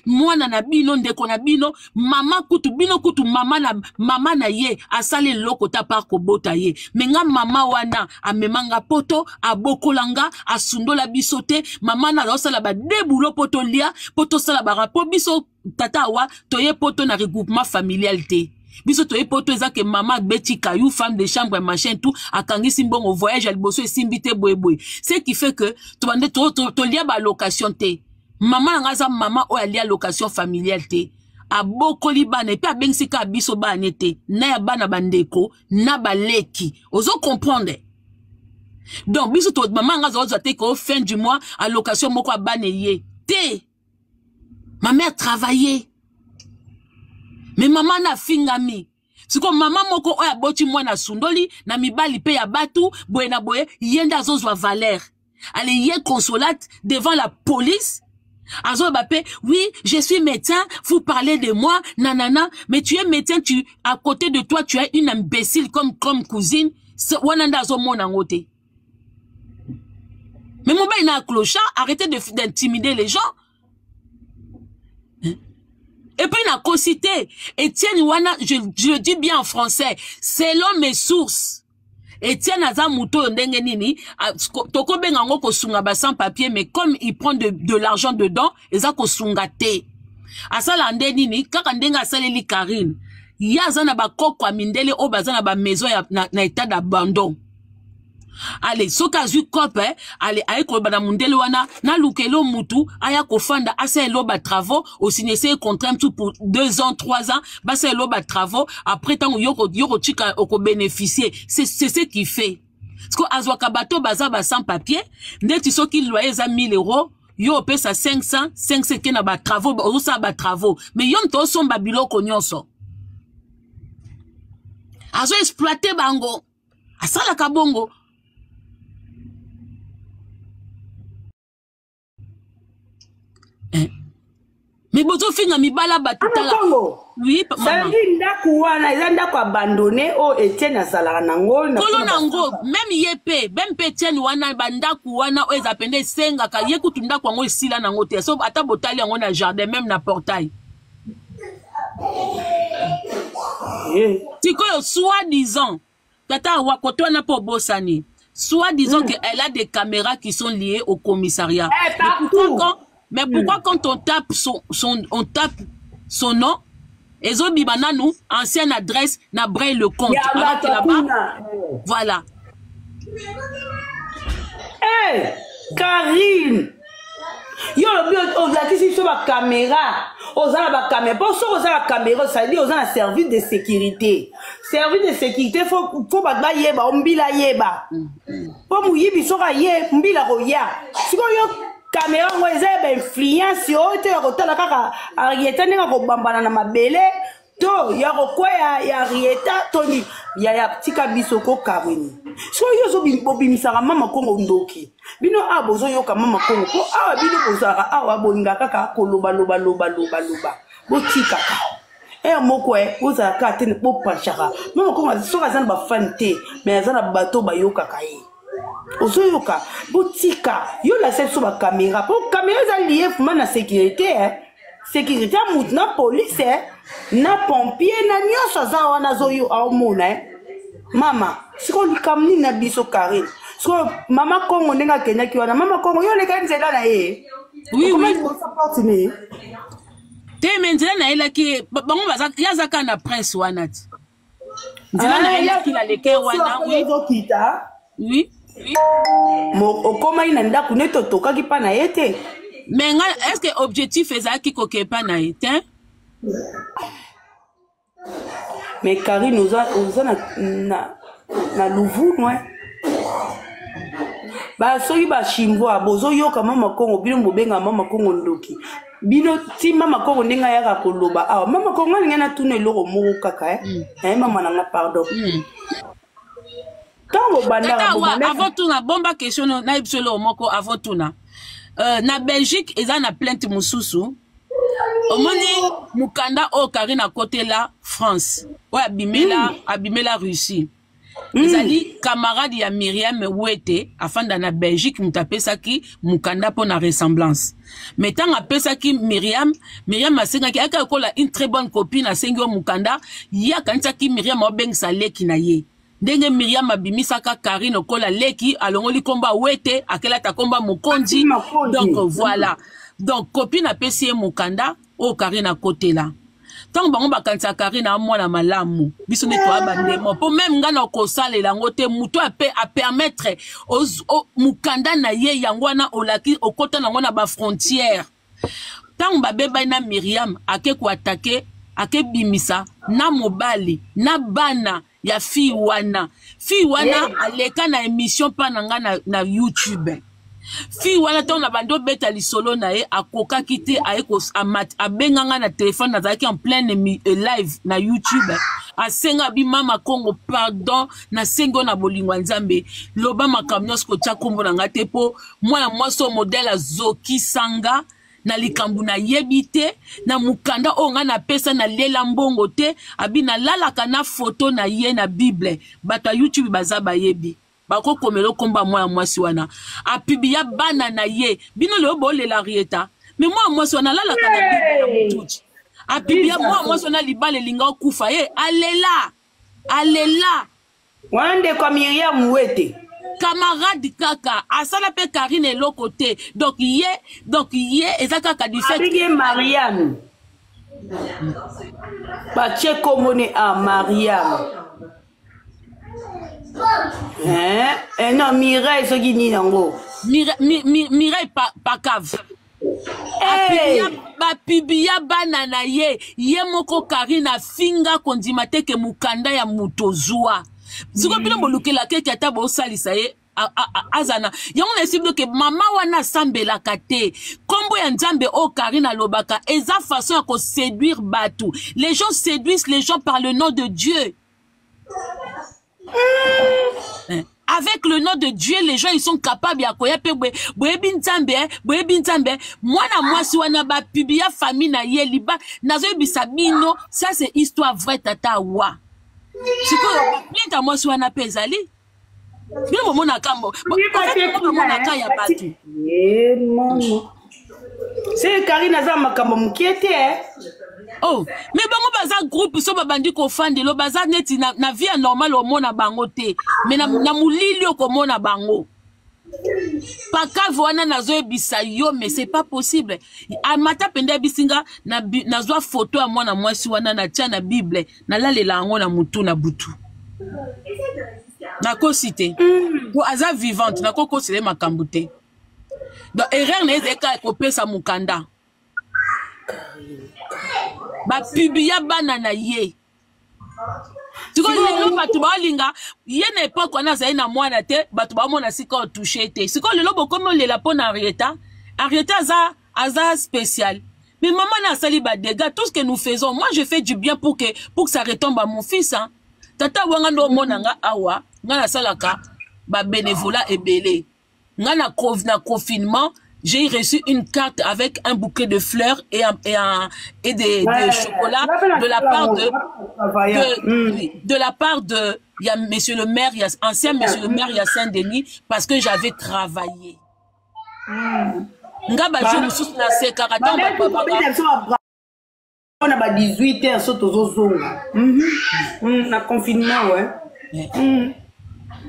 mwana na bino ndeko na bino mama kutu mama na ye asale loko ta par ko bota ye menga mama wana amemanga poto abokolanga asundola bisote mama na osala ba debulo poto lia poto sala ba rapport biso tata wa toye poto na regroupement familial te biso toye poto ezake mama beti kayou femme de chambre machin tout akangisi mbongo voyage à liboso esimbite boyeboy ce qui fait que to lia ba location te mama ngaza mama o alia location familiale te abokoli bana epi abengisika biso bana ete na ya bana bandeko na baleki ozo comprendre donc biso to maman nga zo te ko fin du mois allocation moko bana ye te ma mère travaillait mais maman na fingami siko maman moko oya boti mwana sundoli na mibali pe ya batu boye na boye yenda zozwa valeur allez y consolate devant la police. Azo Mbappé, oui, je suis médecin, vous parlez de moi, nanana, mais tu es médecin, à côté de toi, tu as une imbécile comme cousine, wananda azo mon angote. Mais mon bain a un clochard, arrêtez d'intimider les gens. Et puis, il a concité, Etienne Wana, je le dis bien en français, selon mes sources. Etienne aza muto ndenge nini toko benga ngo ko sunga ba sans papier mais comme il prend de l'argent dedans eza ko sunga te asala ndenge nini kaka ndenge asaleli Karine yaza na ba koko amindele o bazana ba maison ya na état d'abandon. Allez, soka zu kope, allez, aye ko bana mundele wana, na lukelo mutu, aya ko fanda, ase loba travaux, au signese contrat tout pour 2 ans, 3 ans, basa loba travaux, après tant yoko chika oko bénéficier. C'est ce qu'il fait. Parce que azwaka bato baza ba sans papier, ndeti soki loyer za 1000 €, yo pesa 500 ke na ba travaux, osa ba travaux. Mais yom to son babiloko nyonso. Azo exploiter bango. Asala kabongo. Mais bozo finga mibala batutala. Oui, maman. Ndaku wana eza ndaku abandonné o Etienne asalaka nango na kolo nango même yepe même Etienne wana bandaku wana o ezapende senga ka yekutu ndaku yango esila nango te so ata botali yango na jardin même na portail. Tikoyo soi-disant tata wakotwana po bosani soi-disant qu'elle a des caméras qui sont liées au commissariat. Mais pourquoi quand on tape on tape son nom, Ezo Bibana nous, ancienne adresse, na braille le compte. Alors que là-bas, voilà. Hey, Karine! Yo, on a dit sur la caméra. On a la caméra. Pour ça, on a la caméra, ça dit, on a un service de sécurité. Service de sécurité, faut pas yeba, on bila yeba. Pour mouiller, il sera yé, mbila roya. Si on caméra moi eza influence yo te ya kotala kaka Arieta ndenge kobambana na mabele to ya kokwea ya Arieta toni ya tika biso ko Karine so yo zo bimisaka mama Kongo ndoki bino abozo yoka mama Kongo po awa bino bozaka awa bolinga kaka koloba loba botika ka moko oza ka tene po pachaka mama Kongo so ka zana ba fante mais zana bato ba yoka kai Ozoyoka, botika, yo la selle sur la caméra. Pour caméra, ça lié pour la sécurité, sécurité, na police, na pompier, na nyosa za wana zoyo au mona. Mama, si on lui kamni na biso Karine. So mama Kongo nenga Kenya ki wana mama Kongo yo le ka nzela na ye. Oui oui. Te menzela na ela ki bango baza yazaka na prince wana ti. Nzela na ela ki la leke wana oui. Oui. Okoma ina ndaku neto toka ki pa na yete. Mais est-ce que objectif ezaki koke pa na yete? Mais Karine nous a na Louvu ouais. Ba soyi ba shimbo bozo yoka mama Kongo bino mobenga mama Kongo ndoki. Bino ti mama Kongo ndenga yaka koloba awa mama Kongo ngana tuna eloko moko kaka mama nanga pardon. Avant tout, na bomba question na ibsolo moko avant tout na Belgique eza na plainte mususu omoni mukanda o Karine à côté la France o abimela Russie ezali camarade ya Myriam Wete afanda na Belgique mutapesaki mukanda po na ressemblance mais tant apesaki Myriam asengaki aka kola une très bonne copine asengi o mukanda ya kanisaki Myriam obengisa leki na ye ndenge Myriam abimisaka Karine okola leki alongoli komba Wete akela ta komba mokonzi donc voilà donc copine apesi mukanda o Karine à côté là tant bango bakanisa Karine a mwana malamu biso ne to abandemo po même ngana ko salela ngote muto a permettre mukanda na ye yangwana olaki okota nango na ba frontière tant babeba na Myriam ake ko attaquer ake bimisa na mobali na bana ya fi wana aleka na émission pa nanga na YouTube fi wana ton na bando beta lisolo na ye akoka kite aeko abenganga na téléphone na zaki en pleine live na YouTube asenga bi mama Congo pardon na sengo na bolingo nzambe loba makamnyos ko tia kombo na ngate po mwana mwaso modèle Zoki Sanga na likambu na yebite na mukanda o nga na pesa na lela mbongo te abi na lalaka na photo na ye na Bible bata YouTube bazaba yebi bako komelo komba mwa mwasi wana apibia bana na ye bino le bole la rieta mais moi mwasi wana lalaka na Bible na mutuchi apibia mwa mwasi wana libale linga kufa ye alela wande kwa Myriam wete camarade kaka asala pe Karine eloko te donc ye eza kaka du fait que Mariam batie komone a Mariam non Mireille soki nini nango Mireille Pacave bapibia bana na ye moko Karine afinga kondima te ke mukanda ya mutozua siko bino bolukela keke ata bosalisa ye azana yango na esible ke mama wana sambelaka te kombo ya nzambe o Karine alobaka eza façon ya ko séduire batu les gens séduisent les gens par le nom de Dieu avec le nom de Dieu les gens ils sont capables ya koya pe boyebi nzambe mwana mwasi wana bapibia famille na ye liba nazoyebisa bino ça c'est histoire vraie tata wa sikoyo bienta mwasi wana pe ezali bino bomona kambo bomona ka ya batu c'est Karine aza makambo mukiete oh mais bango baza groupe so babandi ko fandelo baza neti na vie normale omona bango te mais na mulili okomona bango Pacave wana nazoyebisa yo mais c'est pas possible amata pende bisinga nazwa photo ya mwana mwasi wana na tia na Bible na lalela yango na mutu na butu nako cité ko aza vivante nako kosele makambo te donc erreur na ezeka kopesa mukanda bapibia bana na ye tiko lelo batu balinga ye na époque wana zai na mwana te batu bamona sika o toucher te siko lelo bokomo lela pona Arieta aza spécial mais maman na sali ba dégâts tout ce que nous faisons moi je fais du bien pour que ça retombe à mon fils hein tata wanga ndo mona nga awa nga na salaka ba bénévolat ebele nga na confinement j'ai reçu une carte avec un bouquet de fleurs et des chocolats de la part de y a monsieur le maire, y a ancien monsieur le maire, y a Saint-Denis parce que j'avais travaillé. Nga ba je mususu na sekarata on a ba 18h so tozozonga. Na confinement ouais.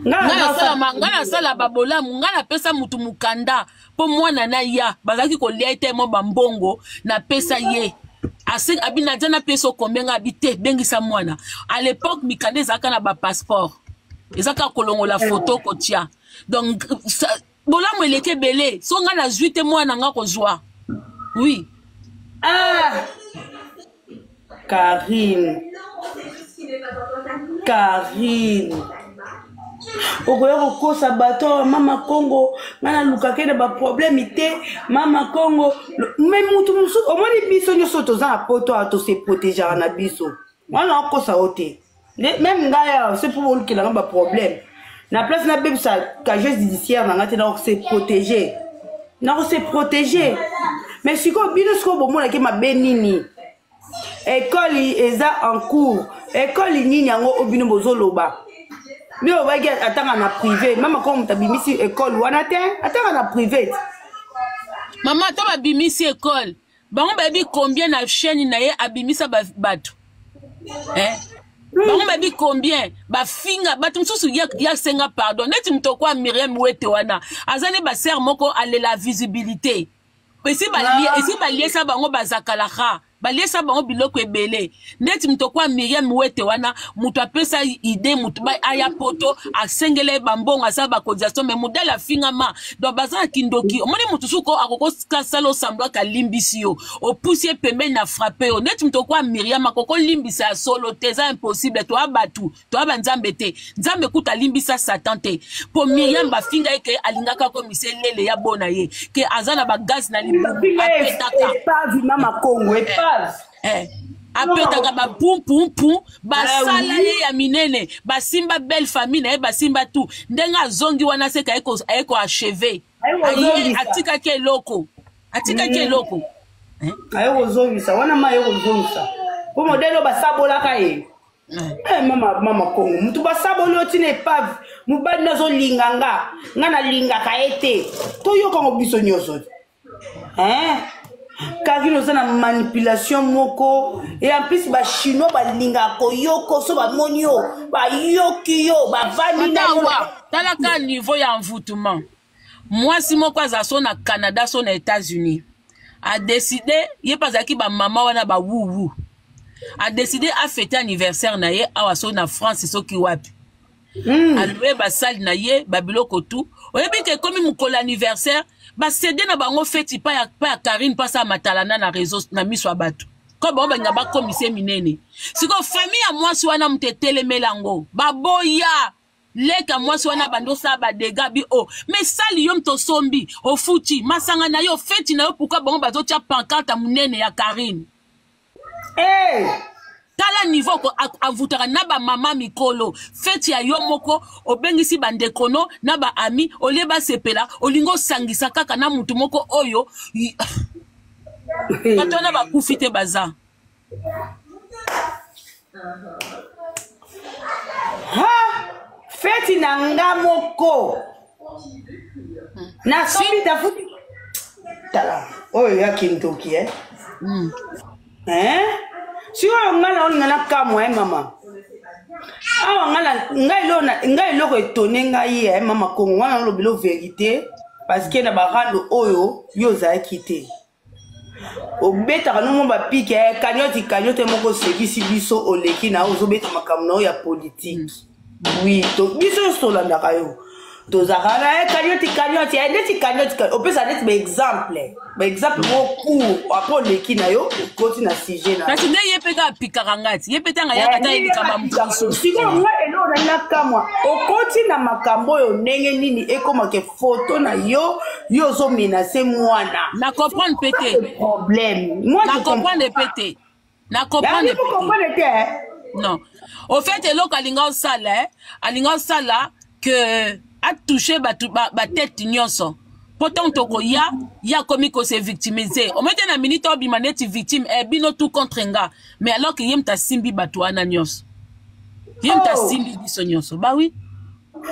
Ngana sala babola ngana pesa mutu mukanda po mwana na ya bazaki ko liete mo bambongo na pesa ye asing abina jana peso kombenga habité bengisa mwana à l'époque mikande zaka na ba passeport ezaka kolongo la photo kotia donc bola mweleke belé so ngana 18 mwana nga kozwa oui Karine okoya kosa bato mama Congo ngana lukake na ba problème ité mama Congo même mutu musu omoni biso nyoso toza na poto to se protéger na biso wana kosa oté même ngaya c'est pour que la ba problème na place na bébé ça cage judiciaire na ngate na se protéger mais siko bino siko bomona ke mabenini école eza en cours école nini yango obino bozoloba mais on va dire attends na privé maman comme tabimisi école wana te attends na privé maman to babimisi école bango babi combien na chaîne na ye abimisa batu bango babi combien ba finga batu msusu ya senga pardon neti mtokwa Myriam wete wana azane ba ser moko ale la visibilité esi ba lié ça bango bazakalaka baliesa bango biloko ebele neti muto kwa Miriam wete wana muto apesa ide muto ba aya poto asengele bambongo asa ba cotisation mais modèle afingama donc baza kindoki omoni muto suko akoko salo sambla ka limbisi yo o poussier pembe na frapper yo neti muto kwa Miriam akoko limbisa solo teza impossible to abatu to abanzambe te nzambe kuta limbisa Satan te po Miriam ba finga eke alingaka ko miselele ya bona ye ke azana ba gaz na libu apetaka epave mama Congo epave apetaka ba pum pum pum ba sala ye ya minene ba simba belle famille na ye ba simba tout ndenga zongi wana seka eko acheve aye atika ke loko ayo zongisa wana ma yo zongisa po modelo ba sabola ka ye mama Congo mutu ba sabolo tina epave mubadi nazo linganga ngana lingaka ete to yo kongo biso nyoso car il y a une manipulation moko et en plus ba chinois ba linga ko yoko so ba monio ba yoki yo ba vanina talaka niveau ya envoûtement moi si moko azaso na Canada so na États-Unis a décidé yé pas aki ba mama wana ba wu a décidé à fêter anniversaire na ye awaso na France so ki wapi alwe ba salle na ye ba biloko tout oyebi ke comme mukolo anniversaire ba cédé na bango feti pa ya Karine pasa matalana na réseau na miso abatu ko ba nga ba commissaire minene siko famille ya mwasi wana mtetele melango baboya leka mwasi wana bando sa ba dega bi mais sali yom to sombi o futi masanga na yo feti na yo pourquoi bango bazo tia pancarte munene ya Karine tala niveau ko avutaka na ba mama mikolo feti ya yo moko obengisi bandekono na ba ami oleba sepela olingo sangisa kaka na mutu moko oyo batona ba kufite baza feti na nga moko na sobi tafuti tala oyo ya kintoki si oyo ngala on ngala kamwa mama awa ngala ngai loko etone ngai mama Congo wana lo bilo vérité parce que na barando oyo yo za kité obeta no mo ba pique kanyote moko sekisi biso oleki na ozo beta makamno ya politique oui to biso solanda kayo to zakana kanyote ndeti kanyote opesa ndeti ba exemple beaucoup après leki na yo koti na sujet na parce que yepeka pikaka ngati yepeta nga yakata yebika ba mutso siko nga elo na kamwa okoti na makambo yo ndenge nini ekoma ke photo na yo zo menacer mwana na comprendre pété problème moi na comprendre pété non au fait eloko alinga sala que a touché ba tête nyonso pourtant toko ya komi ko se victimiser o mete na minute obimaneti victime bino tout contre nga mais alors que yem ta simbi batwana nyonso yem ta simbi biso nyonso ba oui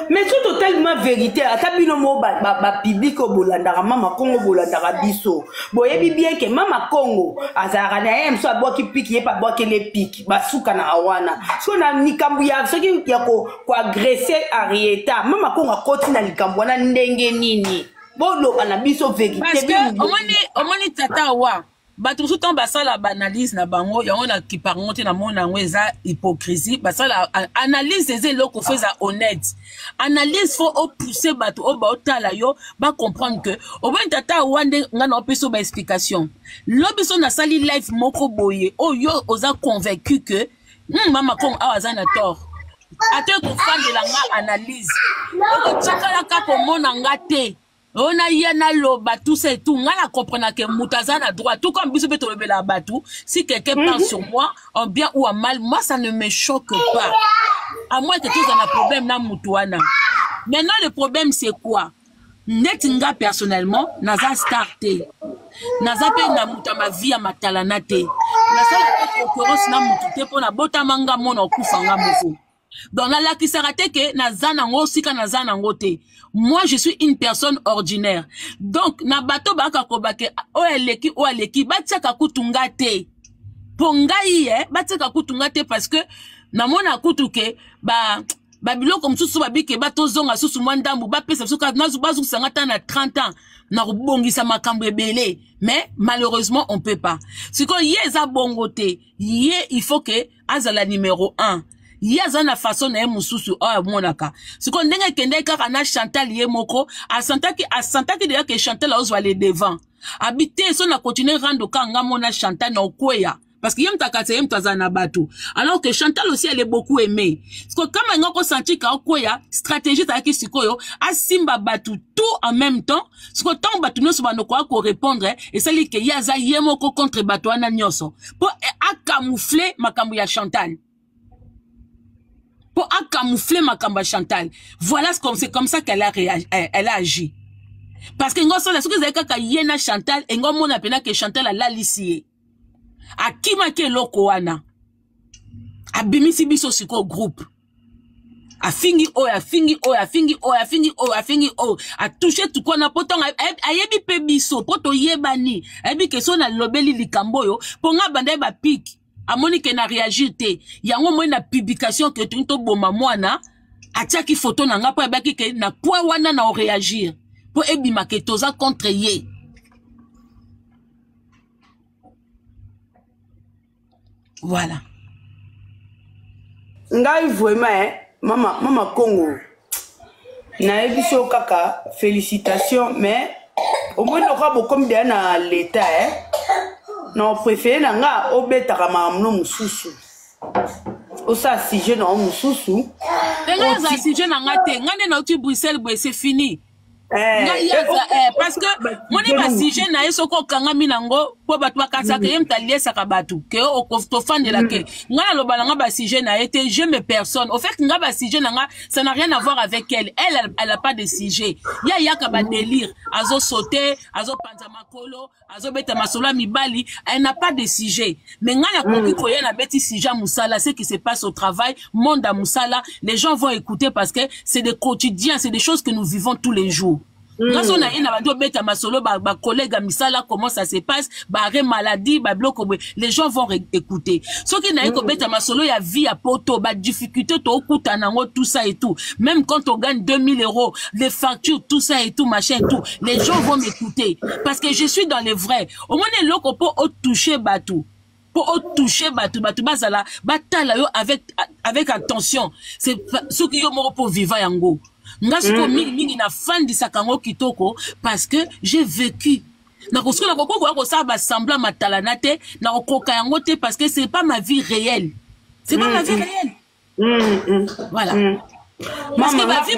mais tout totalement vérité ata bino mo ba public obolandaka mama Congo bolandaka biso boyebi bien que mama Congo azara na yem so aboki piki ye pa boki le piki basuka na awana so na nikambu ya soki ya ko agresser Arieta mama Congo akoti na likambu na ndenge nini bolo na biso vérité parce que omoni tata wa batu tout temps basala analyse na bango yango na ki parmonte na mona ngweza hypocrisie basala analyse eze loko feza honnête analyse faut pousser batu o ba otala yo ba comprendre que omoni tata wande ngana opeso ba explication lobiso na sali life moko boye o yo oza convaincu que mama Congo awaza na tort ate ko fande la nga analyse o tchakala ka ko mona ngate on a yana loba tout c'est tout ngala comprendre que mutazana droit tout comme biso beto lebela batu si quelqu'un pense sur moi en bien ou en mal moi ça ne me choque pas à moins que tu aies un problème na mutuana maintenant le problème c'est quoi netinga personnellement naza starté naza pe na mutama vie à matalana te naza la concurrence na mutute pona botamanga mona okufanga moko. Donc la qui s'arrête que na zanango sika na zanango te. Moi je suis une personne ordinaire. Donc na bato baka kobake o eleki batia kutunga te. Pongai batia kutunga te parce que na mona kutuke ba babilo comme sous babike batozonga sous mwandambu ba pesa suka nazu bazu sangata na 30 ans na robongisa makambo ebele mais malheureusement on peut pas siko yeza bongote il faut que azala numéro 1 yaza na façon na mususu monaka siko ndenge kende kaka na Chantal ye moko asantaki déjà que Chantal ozwa les devant habiter so na continuer rendre kanga mona Chantal na okweya. Parce que yem takate yem tazana batu. Alors que Chantal aussi elle est beaucoup aimée. Parce que comme elle a senti qu'il y a stratégie taki sikoyo a simba batu tout en même temps. Parce que tant batu no soba no ko répondre et ça li que yaza yemoko contre batu ana nyoso. Pour a camoufler makambo ya Chantal. Pour a camoufler makambo ya Chantal. Voilà c'est comme ça qu'elle a réagi, elle a agi. Parce que ngoso la soki zeka ka yena Chantal et ngomo na pena que Chantal a la licie. Akima ke loko wana abimisi biso siko groupe afingi o a touché tout kona potong ayebi pe biso poto yebani ayebi ke so na lobeli likamboyo ponga banda ba pic amoni ke na réagir te yango mo na publication ke to boma mwana atiaki photo na nga po ebaki ke na kwa wana na réagir po ebima ke toza contre ye. Voilà. Ngai vraiment mama Congo. Na ebiso kaka félicitations mais au moins on a beaucoup de na l'état non préféré na nga obetaka mamno mususu. Osa sujet na mususu. Tenga za sujet na ngate ngane na uti Bruxelles c'est fini. Parce que mon est sujet na esoko kanga minango po batu bakasa ke yemta liesa ka batu ke o to fan de la ke ngana lo balanga ba sujet na été je me personne au fait nga ba sujet na nga ça n'a rien à voir avec elle a pas de sujet ya ka ba délire azo sauter azo panza makolo azo beta masola mibali elle n'a pas de sujet mais ngana koki koya na beti sujet musala ce qui se passe au travail monde à musala les gens vont écouter parce que c'est des quotidiens c'est des choses que nous vivons tous les jours. Quand on a une aventure bête ma solo ba collègue à misala comment ça se passe ba maladie ba bloc les gens vont écouter ce qui n'a eu bête ma solo ya vie à poto ba difficulté to okuta nango tout ça et tout même quand on gagne 2000 € les factures tout ça et tout machin et tout les gens vont m'écouter parce que je suis dans les vrais au moins les locaux pour toucher batou pour toucher batou bazala batala yo avec attention c'est ce qui yo moko pour vivre yango. Ngasuko mingi na fandi sakango kitoko parce que j'ai vécu. Na kosko na koko ko sa ba semblant matalanate na koka yango te parce que c'est pas ma vie réelle. C'est pas ma vie réelle. Voilà. Parce que ba vie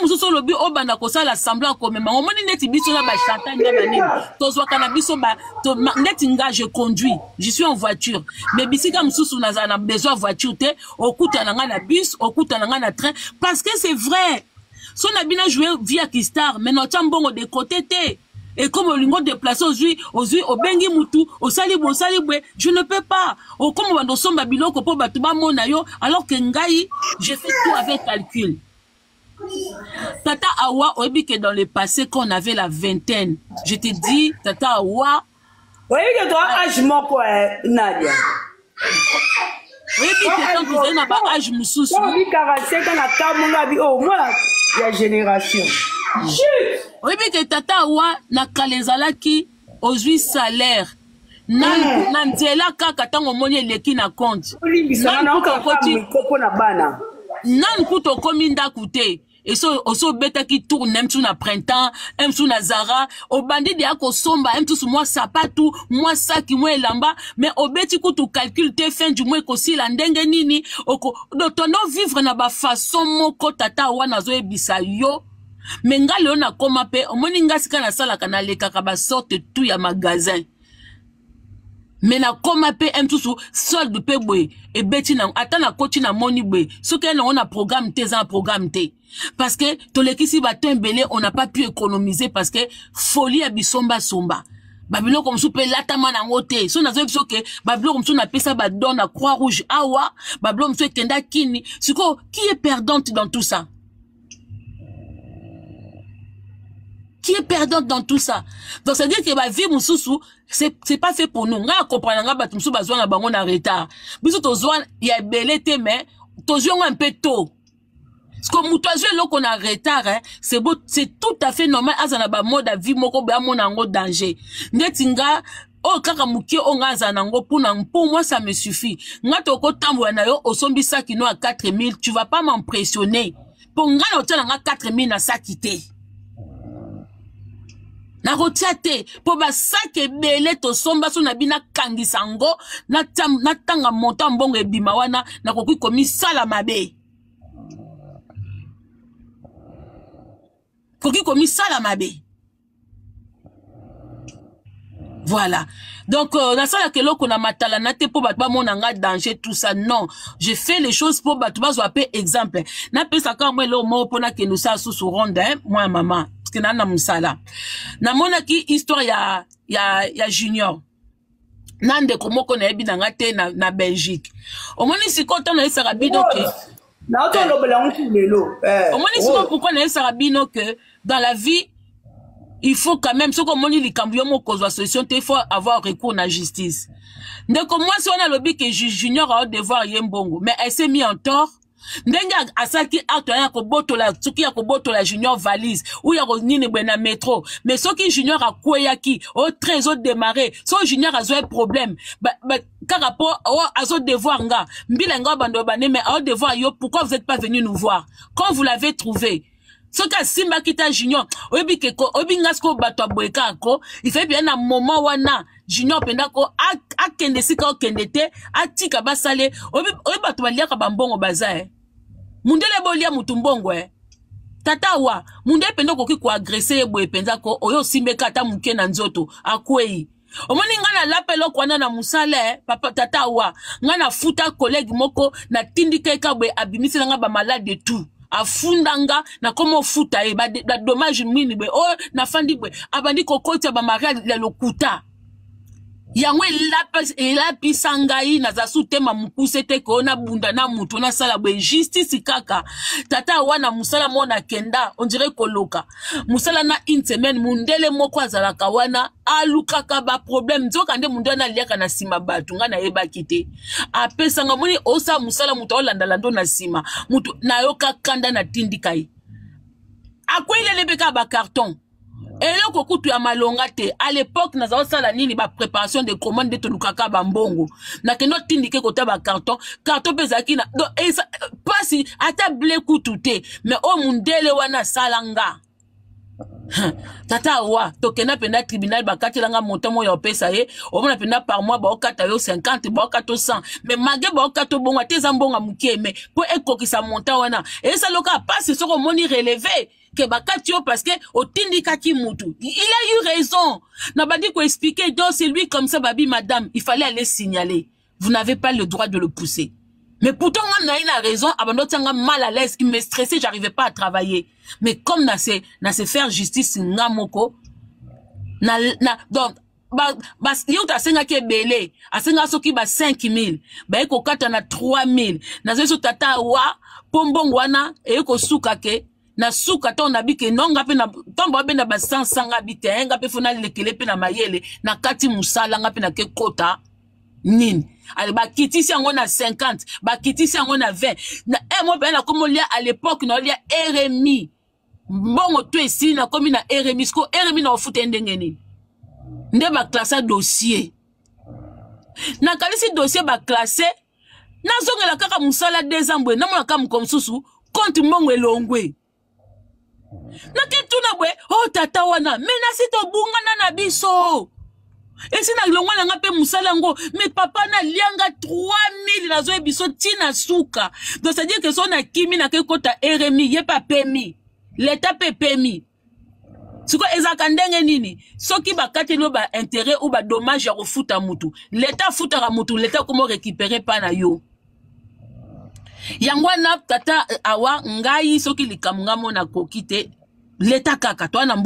mususu lobi obanda ko sala semblant comme mais on moni neti biso na ba chanta nga ba nini. Tozwa kana biso ba to neti nga je conduis. Je suis en voiture. Mais bisika mususu na za na besoin voiture te okuta na nga na bus, okuta na nga na train parce que c'est vrai. So na bina jouer via Kistar mais no tambongo de côté te. Et comme on l'ingo déplacer aux au bengi mutu, au salibwe, je ne peux pas. Au comme on somba biloko po batuba monayo, alors que ngai, j'ai fait tout avec calcul. Tata Awa, obi que dans le passé, quand on avait la vingtaine, je te dis, Tata Awa. Oui, que toi, âge mon quoi, Nadia. Oui, que quand vous avez un âge moussous. Oui, 45 ans, la table, au moins, la génération. Oui, mais que Tata Awa na kalezalaki ozui salaire. Nanzela kaka tango moni leki na compte. Nan kuto komi ndakute. Et so beta ki tourne même sous na printemps, même sous na Zara, au bandit de ako somba, même sous moi sapatu, moi saki, moi lamba, mais au beti kutu calcul te fin du mois kosi la ndenge nini, oko, dotono vivre na ba façon moko Tata Awa na zo ebisa yo. Mais nga leo na koma pe omoni nga sika na sala kana leka ka ba sorte tout ya magasin mais na koma pe mtusu solde pe boy e beti na ata na koti na moni boy ce que on a programme te za programme te parce que to lekisi ba tembele on n'a pas pu économiser parce que folie a bisomba somba babilo comme soupe latama na ngote so na zo biso ke babilo comme so na pesa ba don na croix rouge awa babilo mso kenda kini siko qui est perdante dans tout ça. Qui est perdante dans tout ça? Donc, ça veut dire que ma vie, moussousou, c'est pas fait pour nous. Nga comprendre nga bat moussou bazouan na bango na retard. Biso tozouan, y a belé te, mais tozouan un peu tôt. Parce que moutouazou est là qu'on a retard, hein, c'est beau, c'est tout à fait normal, azana ba mode à vie, moko ba mon ango danger. Ndetinga, oh, kaka mukie, on a zanango, pour moi, ça me suffit. Nga toko tambo anayo, au sombi sakino à 4000, tu vas pas m'impressionner. Pour nga na otela nga 4000 na sakité. Na rotiate, pour ba sak ebele to somba so na bina kangisango, na tanga monta mbongo ebima wana, na koki komi sala mabe. Koki komi sala mabe. Voilà. Donc, dans ça, que l'on a matalanate pour battre mon anga danger, tout ça. Non. Je fais les choses pour battre, exemple. N'a pas ça quand moi, l'eau, moi, pour que nous ça sous ronde, hein, moi, maman. Parce que n'a moussala. N'a mon aki, histoire, ya Junior. Nande, comment qu'on a ébi d'angate na Belgique. Au moins, ici, quand on a eu Sarabino, que. Au moins, ici, pourquoi on a eu Sarabino, que dans la vie, il faut quand même, ce qu'on dit, les cambions, cause la solution, il faut avoir recours à la justice. Donc, moi, si on a le but que Junior a devoir yembongo, mais elle s'est mis en tort. Ndenga asaki acte ya ko botola tuki ya ko botola Junior valise ou ya ko nini bena métro mais ce qui Junior a kweyaki au trésor démarrer so Junior a un problème par rapport à son devoir nga mbila nga bando bane mais au devoir yo pourquoi vous êtes pas venu nous voir quand vous l'avez trouvé ce cas simba kita Junior obi keko obi ngasko bato boeka ko il fait bien un moment wana Junior pendako a kende sika o kendete a tika basale obi bato balia ka bambongo bazae mundele bolia mutumbongo tata wa munde pendako ki ko agresser boye pendako oyo simbeka ata muke na nzoto akwei omoni ngana lapelo kwana na musale papa tata wa ngana futa collègue moko na tindike ka boye abimisi nga ba malade tout afundanga na komo futa ba dommage mini boye o na fandi boye abandi kokota ba maria la lokuta yango elapi sangai na zasu tema mukuse te ko na bunda na mutu na sala boye justice kaka tata wana musala mona kenda on dirait koloka musala na une semaine mundele moko azalaka wana alukaka ba problème nzoka nde mundu na liaka na sima batu nga na yeba kite apesa nga moni osa musala mutu olanda lando na sima mutu na yoka kanda na tindikai akwile lebeka ba carton. Et là, kokutu ya malonga te. À l'époque, nous avons ça la nini ba préparation de commandes de tolukaka bambongo. Na keno tindike kota ba carton pesaki na donc et ça pas si ata blé kututé mais o mundele wana salanga. Tata wa tokena penda tribunal bakati langa montamo ya pesa ye o mona penda par mois ba okata yo 50 ba okato 100 mais mage ba okato bonga te zambonga mukie mais po ekokisa monta wana et ça loka pas ce soko moni relevé que bakatio parce que au tindika ki mutu il a eu raison n'a pas dit qu'on expliquer donc c'est lui comme ça babi madame il fallait aller signaler vous n'avez pas le droit de le pousser mais pourtant on a une raison abandon tanga mal à l'aise il me stressait j'arrivais pas à travailler mais comme na se faire justice ngamoko na donc bas yo ta senga ke belé asenga soki ba 5000 ba eko kata na 3000 na zeso tata wa pombongo wana e ko suka ke na suka to na bike nonga pe na tombo be na ba 100 nga bite nga pe fona lekele pe na mayele na kati musala nga pe na ke kota nini ale ba kitisi yango na 50 ba kitisi yango na 20 na mo pe na komo lia à l'époque na lia RMI mbongo to esi na komi na RMI sko RMI na ofute ndenge nini nde ba classe dossier na kalisi dossier ba classé na zongela kaka musala 2 ans bwe na mona kam comme susu compte mbongo elongwe na kituna bwe oh tata wana mena sito bungana na biso esi na longwana nga pe musala ngo mais papa na lianga 3000 na zo biso tina suka donc ça veut dire que son na kimi na ke kota RMI ye pa permis l'état pe permis siko ezaka ndenge nini soki bakati lo ba intérêt ou ba dommage ya refuta mutu l'état futaka mutu l'état comment récupérer pa na yo yangwana tata awa ngai soki likamngamo na kokite l'état kaka to na